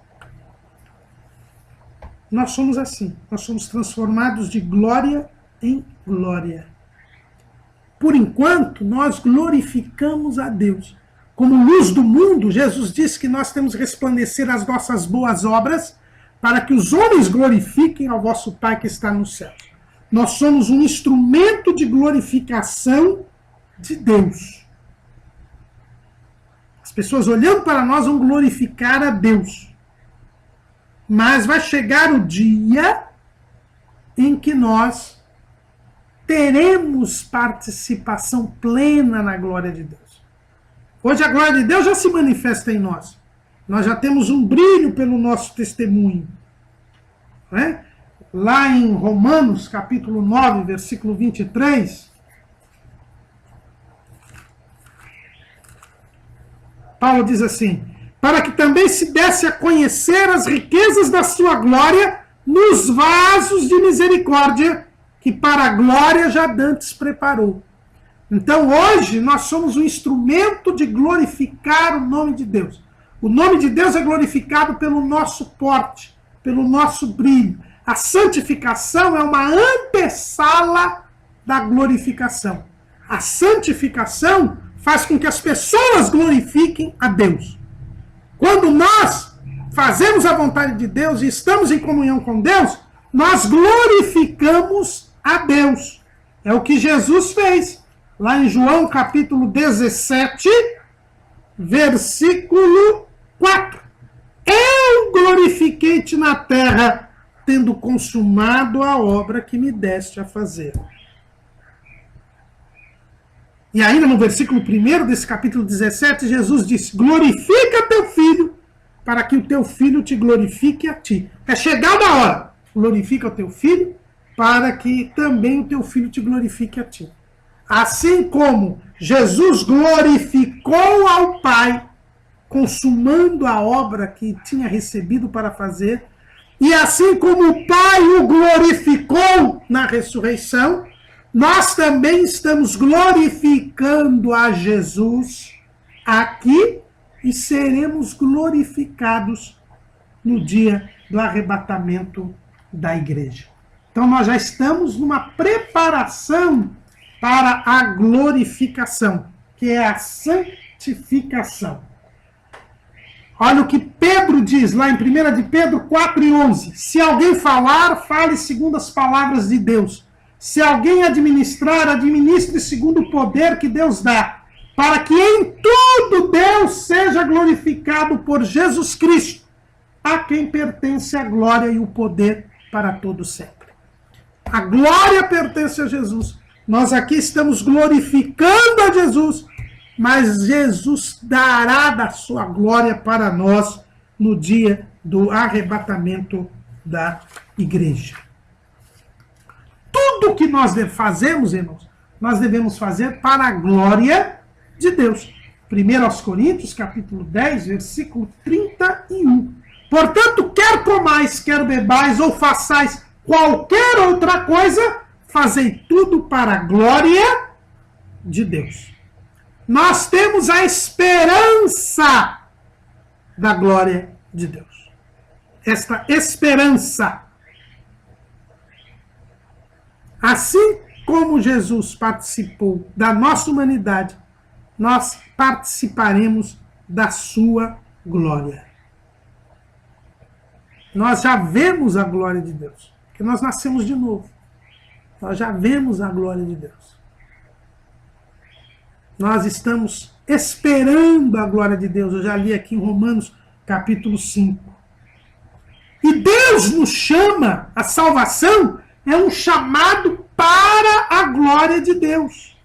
Nós somos assim, nós somos transformados de glória em glória. Por enquanto, nós glorificamos a Deus. Como luz do mundo, Jesus disse que nós temos que resplandecer as nossas boas obras para que os homens glorifiquem ao vosso Pai que está no céu. Nós somos um instrumento de glorificação de Deus. As pessoas olhando para nós vão glorificar a Deus. Mas vai chegar o dia em que nós teremos participação plena na glória de Deus. Hoje a glória de Deus já se manifesta em nós. Nós já temos um brilho pelo nosso testemunho. Né? Lá em Romanos, capítulo 9, versículo 23, Paulo diz assim: para que também se desse a conhecer as riquezas da sua glória nos vasos de misericórdia, que para a glória já dantes preparou. Então hoje nós somos um instrumento de glorificar o nome de Deus. O nome de Deus é glorificado pelo nosso porte, pelo nosso brilho. A santificação é uma antessala da glorificação. A santificação faz com que as pessoas glorifiquem a Deus. Quando nós fazemos a vontade de Deus e estamos em comunhão com Deus, nós glorificamos a Deus. É o que Jesus fez. Lá em João capítulo 17, versículo 4. Eu glorifiquei-te na terra, tendo consumado a obra que me deste a fazer. E ainda no versículo 1 desse capítulo 17, Jesus disse: glorifica teu filho, para que o teu filho te glorifique a ti. É chegada a hora. Glorifica o teu filho, para que também o teu filho te glorifique a ti. Assim como Jesus glorificou ao Pai, consumando a obra que tinha recebido para fazer, e assim como o Pai o glorificou na ressurreição, nós também estamos glorificando a Jesus aqui e seremos glorificados no dia do arrebatamento da igreja. Então nós já estamos numa preparação para a glorificação, que é a santificação. Olha o que Pedro diz lá em 1 de Pedro 4:11. Se alguém falar, fale segundo as palavras de Deus. Se alguém administrar, administre segundo o poder que Deus dá, para que em tudo Deus seja glorificado por Jesus Cristo, a quem pertence a glória e o poder para todo sempre. A glória pertence a Jesus. Nós aqui estamos glorificando a Jesus, mas Jesus dará da sua glória para nós no dia do arrebatamento da igreja. Tudo que nós fazemos, irmãos, nós devemos fazer para a glória de Deus. 1 Coríntios, capítulo 10, versículo 31. Portanto, quer comais, quer bebais, ou façais qualquer outra coisa, fazei tudo para a glória de Deus. Nós temos a esperança da glória de Deus. Esta esperança. Assim como Jesus participou da nossa humanidade, nós participaremos da sua glória. Nós já vemos a glória de Deus, porque nós nascemos de novo. Nós já vemos a glória de Deus. Nós estamos esperando a glória de Deus. Eu já li aqui em Romanos, capítulo 5. E Deus nos chama, a salvação é um chamado para a glória de Deus.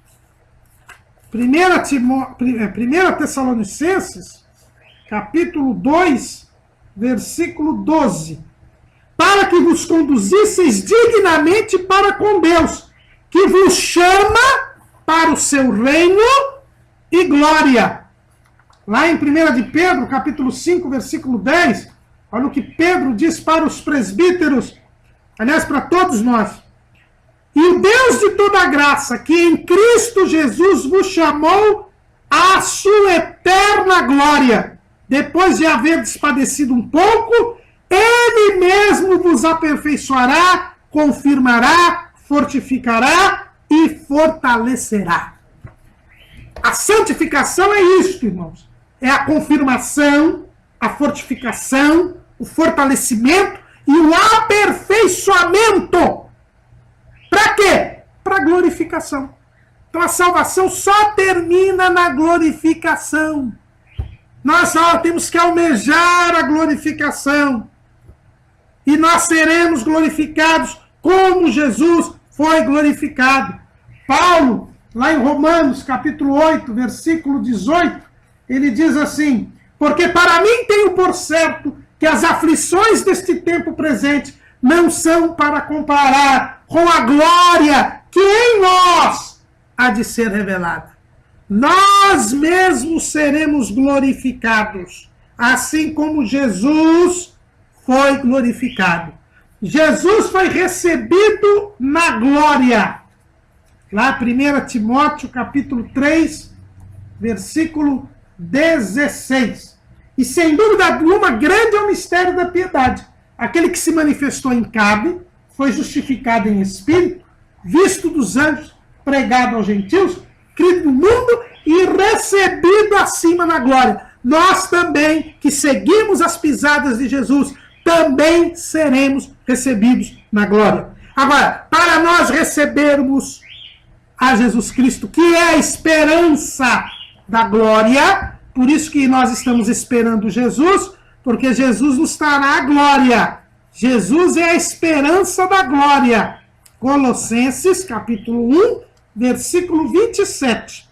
1 Tessalonicenses, capítulo 2, versículo 12. Para que vos conduzisseis dignamente para com Deus, que vos chama para o seu reino e glória. Lá em 1 de Pedro, capítulo 5, versículo 10, olha o que Pedro diz para os presbíteros, aliás, para todos nós. E o Deus de toda graça, que em Cristo Jesus vos chamou à sua eterna glória, depois de haver despadecido um pouco, Ele mesmo vos aperfeiçoará, confirmará, fortificará e fortalecerá. A santificação é isto, irmãos. É a confirmação, a fortificação, o fortalecimento e o aperfeiçoamento. Para quê? Para glorificação. Então a salvação só termina na glorificação. Nós só temos que almejar a glorificação. E nós seremos glorificados como Jesus foi glorificado. Paulo, lá em Romanos, capítulo 8, versículo 18, ele diz assim: porque para mim tenho por certo que as aflições deste tempo presente não são para comparar com a glória que em nós há de ser revelada. Nós mesmos seremos glorificados, assim como Jesus foi glorificado. Jesus foi recebido na glória. Lá 1 Timóteo, capítulo 3, versículo 16. E sem dúvida alguma, grande é o mistério da piedade. Aquele que se manifestou em carne, foi justificado em espírito, visto dos anjos, pregado aos gentios, crido no mundo e recebido acima na glória. Nós também, que seguimos as pisadas de Jesus, também seremos recebidos na glória. Agora, para nós recebermos a Jesus Cristo, que é a esperança da glória, por isso que nós estamos esperando Jesus, porque Jesus nos trará a glória. Jesus é a esperança da glória. Colossenses, capítulo 1, versículo 27.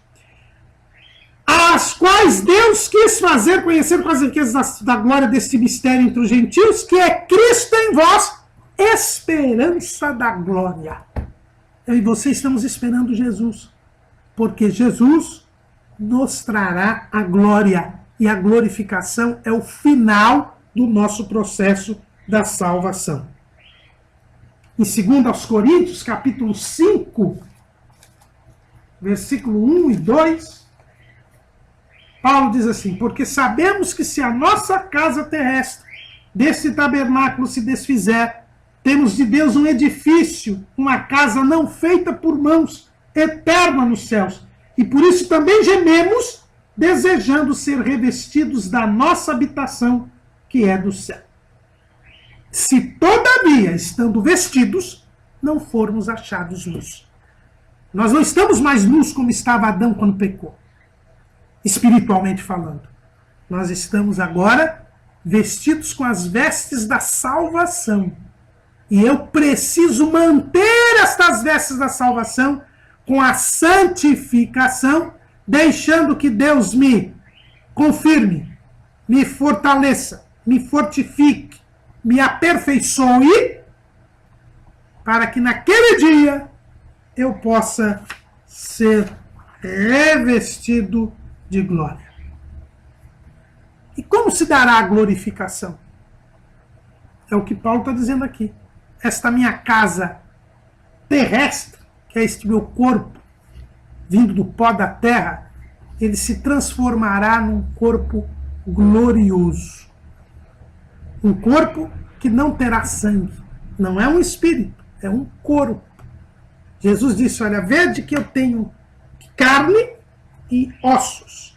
As quais Deus quis fazer conhecer com as riquezas da glória deste mistério entre os gentios, que é Cristo em vós, esperança da glória. Eu e você estamos esperando Jesus, porque Jesus nos trará a glória, e a glorificação é o final do nosso processo da salvação. Em 2 Coríntios, capítulo 5, versículo 1 e 2, Paulo diz assim: porque sabemos que se a nossa casa terrestre deste tabernáculo se desfizer, temos de Deus um edifício, uma casa não feita por mãos, eterna nos céus. E por isso também gememos, desejando ser revestidos da nossa habitação, que é do céu. Se todavia, estando vestidos, não formos achados nus. Nós não estamos mais nus como estava Adão quando pecou, espiritualmente falando. Nós estamos agora vestidos com as vestes da salvação. E eu preciso manter estas vestes da salvação com a santificação, deixando que Deus me confirme, me fortaleça, me fortifique, me aperfeiçoe, para que naquele dia eu possa ser revestido de glória. E como se dará a glorificação? É o que Paulo está dizendo aqui. Esta minha casa terrestre, que é este meu corpo, vindo do pó da terra, ele se transformará num corpo glorioso. Um corpo que não terá sangue. Não é um espírito, é um corpo. Jesus disse, olha, vede que eu tenho carne e ossos.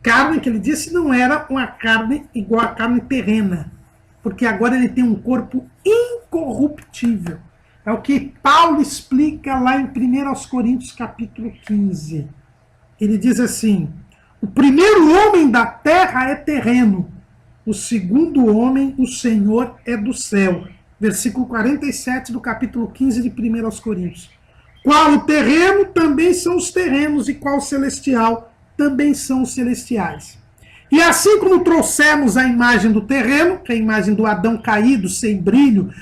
Carne, que ele disse, não era uma carne igual a carne terrena, porque agora ele tem um corpo incorruptível. É o que Paulo explica lá em 1 Coríntios capítulo 15. Ele diz assim, o primeiro homem da terra é terreno, o segundo homem, o Senhor, é do céu. Versículo 47 do capítulo 15 de 1 Coríntios. Qual o terreno, também são os terrenos, e qual o celestial, também são os celestiais. E assim como trouxemos a imagem do terreno, que é a imagem do Adão caído, sem brilho,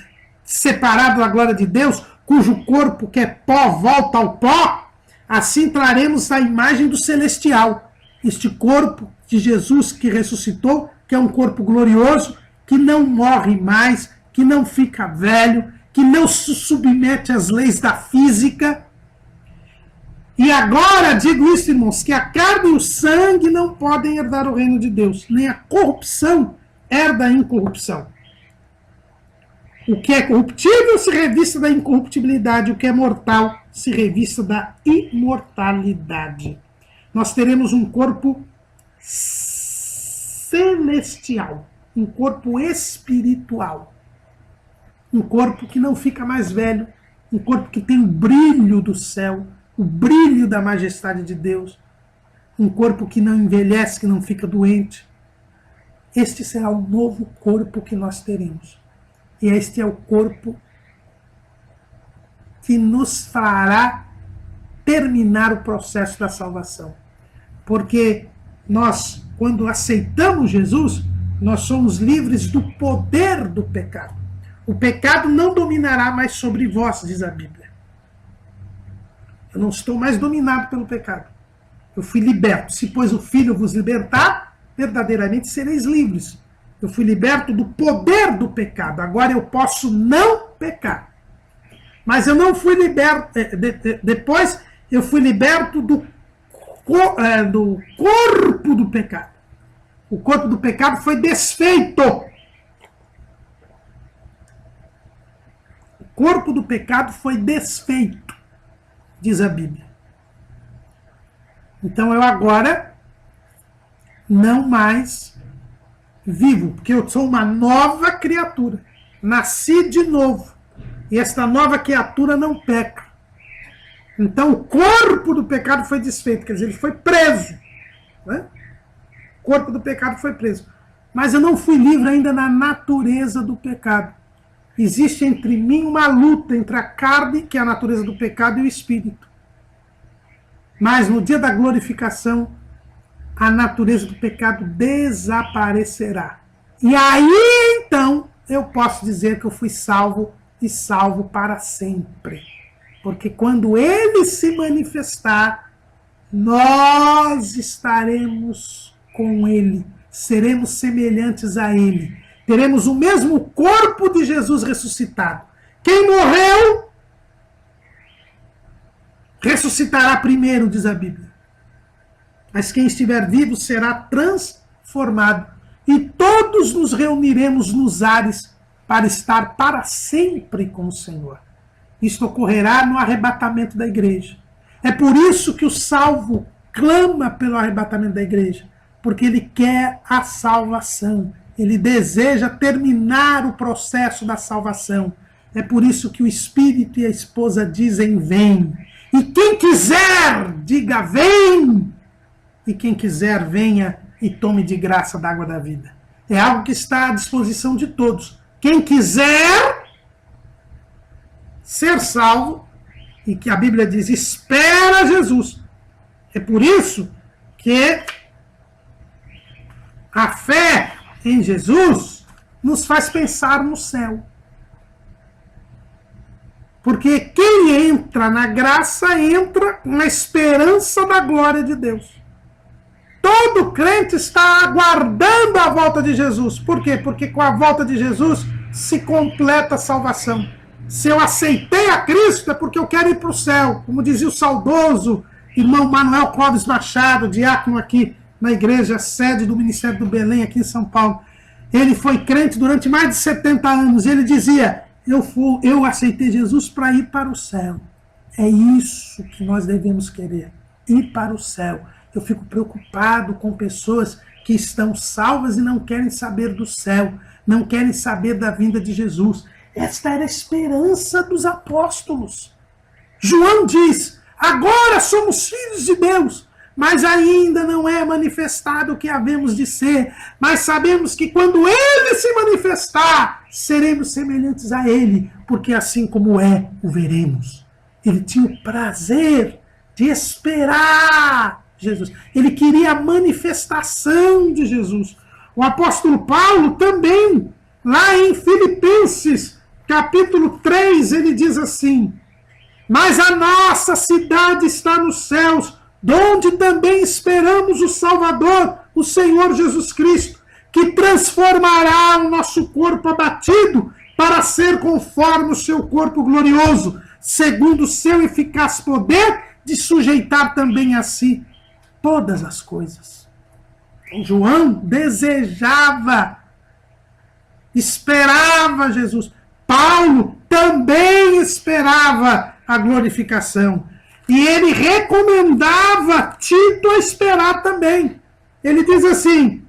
separado da glória de Deus, cujo corpo, que é pó, volta ao pó, assim traremos a imagem do celestial. Este corpo de Jesus que ressuscitou, que é um corpo glorioso, que não morre mais, que não fica velho, que não se submete às leis da física. E agora digo isso, irmãos, que a carne e o sangue não podem herdar o reino de Deus, nem a corrupção herda a incorrupção. O que é corruptível se revista da incorruptibilidade, o que é mortal se revista da imortalidade. Nós teremos um corpo celestial, um corpo espiritual, um corpo que não fica mais velho, um corpo que tem o brilho do céu, o brilho da majestade de Deus, um corpo que não envelhece, que não fica doente. Este será o novo corpo que nós teremos. E este é o corpo que nos fará terminar o processo da salvação. Porque nós, quando aceitamos Jesus, nós somos livres do poder do pecado. O pecado não dominará mais sobre vós, diz a Bíblia. Eu não estou mais dominado pelo pecado. Eu fui liberto. Se, pois, o Filho vos libertar, verdadeiramente sereis livres. Eu fui liberto do poder do pecado. Agora eu posso não pecar. Mas eu não fui liberto. Depois eu fui liberto do corpo do pecado. O corpo do pecado foi desfeito. O corpo do pecado foi desfeito, diz a Bíblia. Então eu agora não mais vivo, porque eu sou uma nova criatura. Nasci de novo. E esta nova criatura não peca. Então o corpo do pecado foi desfeito, quer dizer, ele foi preso. Né? O corpo do pecado foi preso. Mas eu não fui livre ainda na natureza do pecado. Existe entre mim uma luta entre a carne, que é a natureza do pecado, e o espírito. Mas no dia da glorificação, a natureza do pecado desaparecerá. E aí, então, eu posso dizer que eu fui salvo e salvo para sempre. Porque quando ele se manifestar, nós estaremos com ele, seremos semelhantes a ele. Teremos o mesmo corpo de Jesus ressuscitado. Quem morreu, ressuscitará primeiro, diz a Bíblia. mas quem estiver vivo será transformado. E todos nos reuniremos nos ares para estar para sempre com o Senhor. Isto ocorrerá no arrebatamento da igreja. É por isso que o salvo clama pelo arrebatamento da igreja, porque ele quer a salvação. Ele deseja terminar o processo da salvação. É por isso que o Espírito e a esposa dizem: vem. E quem quiser, diga: vem. E quem quiser, venha e tome de graça da água da vida. É algo que está à disposição de todos. Quem quiser ser salvo, e que a Bíblia diz: espera Jesus. É por isso que a fé em Jesus nos faz pensar no céu. Porque quem entra na graça, entra na esperança da glória de Deus. Todo crente está aguardando a volta de Jesus. Por quê? Porque com a volta de Jesus se completa a salvação. Se eu aceitei a Cristo, é porque eu quero ir para o céu. Como dizia o saudoso irmão Manuel Clóvis Machado, diácono aqui na igreja sede do Ministério do Belém, aqui em São Paulo. Ele foi crente durante mais de 70 anos. E ele dizia: eu aceitei Jesus para ir para o céu. É isso que nós devemos querer, ir para o céu. Eu fico preocupado com pessoas que estão salvas e não querem saber do céu, não querem saber da vinda de Jesus. Esta era a esperança dos apóstolos. João diz: agora somos filhos de Deus, mas ainda não é manifestado o que havemos de ser. Mas sabemos que quando ele se manifestar, seremos semelhantes a ele, porque assim como é, o veremos. Ele tinha o prazer de esperar Jesus. Ele queria a manifestação de Jesus. O apóstolo Paulo também, lá em Filipenses, capítulo 3, ele diz assim: mas a nossa cidade está nos céus, donde também esperamos o Salvador, o Senhor Jesus Cristo, que transformará o nosso corpo abatido para ser conforme o seu corpo glorioso, segundo o seu eficaz poder de sujeitar também a si todas as coisas. João desejava, esperava Jesus. Paulo também esperava a glorificação. E ele recomendava Tito a esperar também. Ele diz assim: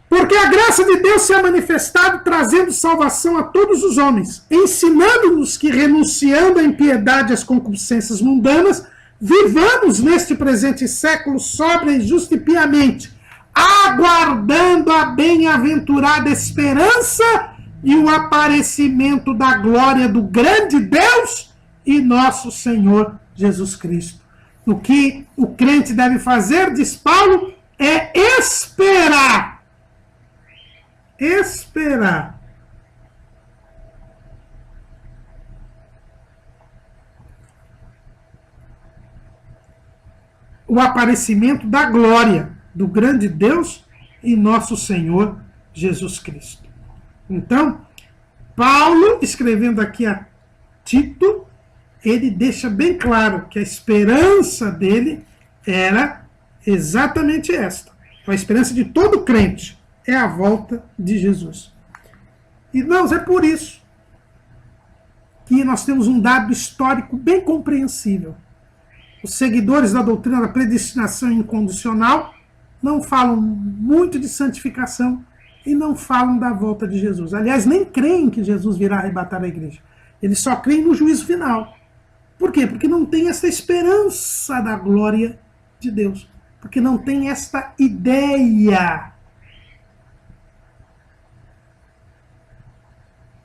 porque a graça de Deus se é manifestado trazendo salvação a todos os homens, ensinando-nos que, renunciando à impiedade e às concupiscências mundanas, vivamos neste presente século sóbria e justa e piamente, aguardando a bem-aventurada esperança e o aparecimento da glória do grande Deus e nosso Senhor Jesus Cristo. O que o crente deve fazer, diz Paulo, é esperar. Esperar. O aparecimento da glória do grande Deus e nosso Senhor Jesus Cristo. Então, Paulo, escrevendo aqui a Tito, ele deixa bem claro que a esperança dele era exatamente esta. A esperança de todo crente é a volta de Jesus. Irmãos, é por isso que nós temos um dado histórico bem compreensível. Os seguidores da doutrina da predestinação incondicional não falam muito de santificação e não falam da volta de Jesus. Aliás, nem creem que Jesus virá arrebatar a igreja. Eles só creem no juízo final. Por quê? Porque não tem essa esperança da glória de Deus. Porque não tem esta ideia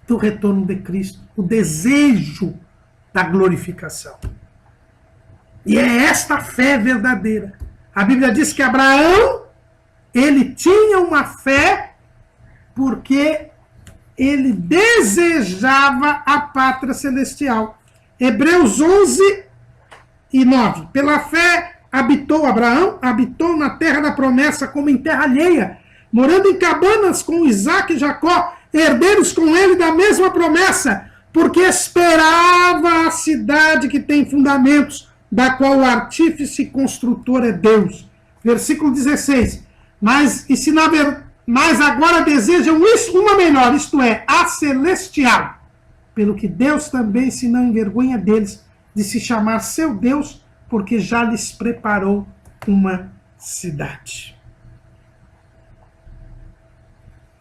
do retorno de Cristo, o desejo da glorificação. E é esta fé verdadeira. A Bíblia diz que Abraão, ele tinha uma fé porque ele desejava a pátria celestial. Hebreus 11:9. Pela fé habitou Abraão, habitou na terra da promessa como em terra alheia, morando em cabanas com Isaac e Jacó, herdeiros com ele da mesma promessa, porque esperava a cidade que tem fundamentos, da qual o artífice e construtor é Deus. Versículo 16. Mas agora desejam uma melhor, isto é, a celestial. Pelo que Deus também se não envergonha deles de se chamar seu Deus, porque já lhes preparou uma cidade.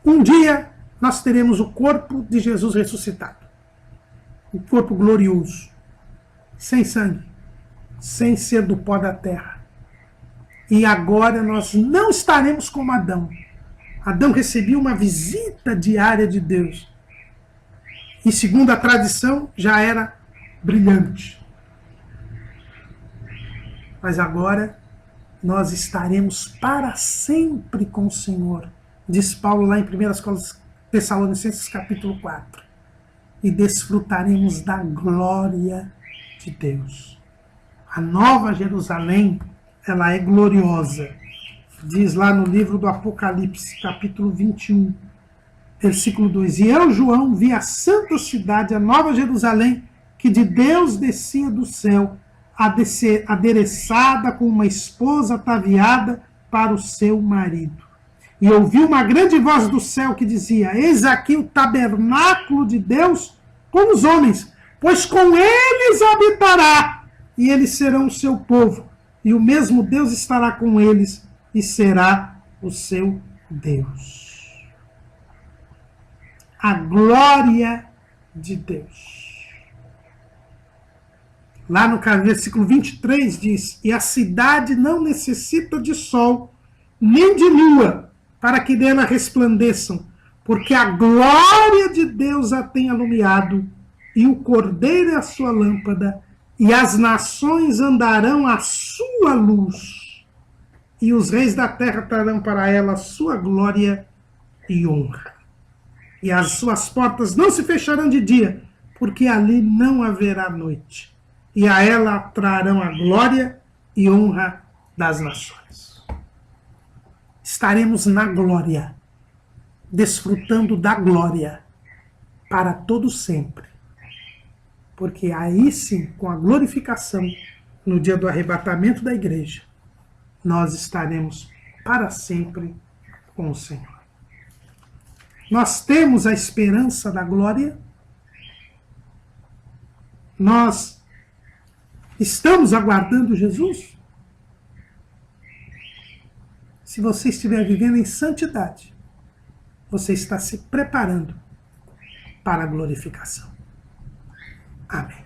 Um dia nós teremos o corpo de Jesus ressuscitado. Um corpo glorioso, sem sangue, sem ser do pó da terra. E agora nós não estaremos como Adão. Adão recebia uma visita diária de Deus. E segundo a tradição, já era brilhante. Mas agora nós estaremos para sempre com o Senhor. Diz Paulo lá em 1 Tessalonicenses capítulo 4. E desfrutaremos da glória de Deus. A nova Jerusalém, ela é gloriosa. Diz lá no livro do Apocalipse, capítulo 21, versículo 2. E eu, João, vi a santa cidade, a nova Jerusalém, que de Deus descia do céu, adereçada com uma esposa ataviada para o seu marido. E ouvi uma grande voz do céu que dizia: eis aqui o tabernáculo de Deus com os homens, pois com eles habitará, e eles serão o seu povo, e o mesmo Deus estará com eles, e será o seu Deus. A glória de Deus. Lá no versículo 23 diz: e a cidade não necessita de sol, nem de lua, para que dela resplandeçam, porque a glória de Deus a tem alumiado, e o Cordeiro é a sua lâmpada, e as nações andarão à sua luz, e os reis da terra trarão para ela a sua glória e honra. E as suas portas não se fecharão de dia, porque ali não haverá noite. E a ela trarão a glória e honra das nações. Estaremos na glória, desfrutando da glória para todo sempre. Porque aí sim, com a glorificação, no dia do arrebatamento da igreja, nós estaremos para sempre com o Senhor. Nós temos a esperança da glória. Nós estamos aguardando Jesus. Se você estiver vivendo em santidade, você está se preparando para a glorificação. Amém.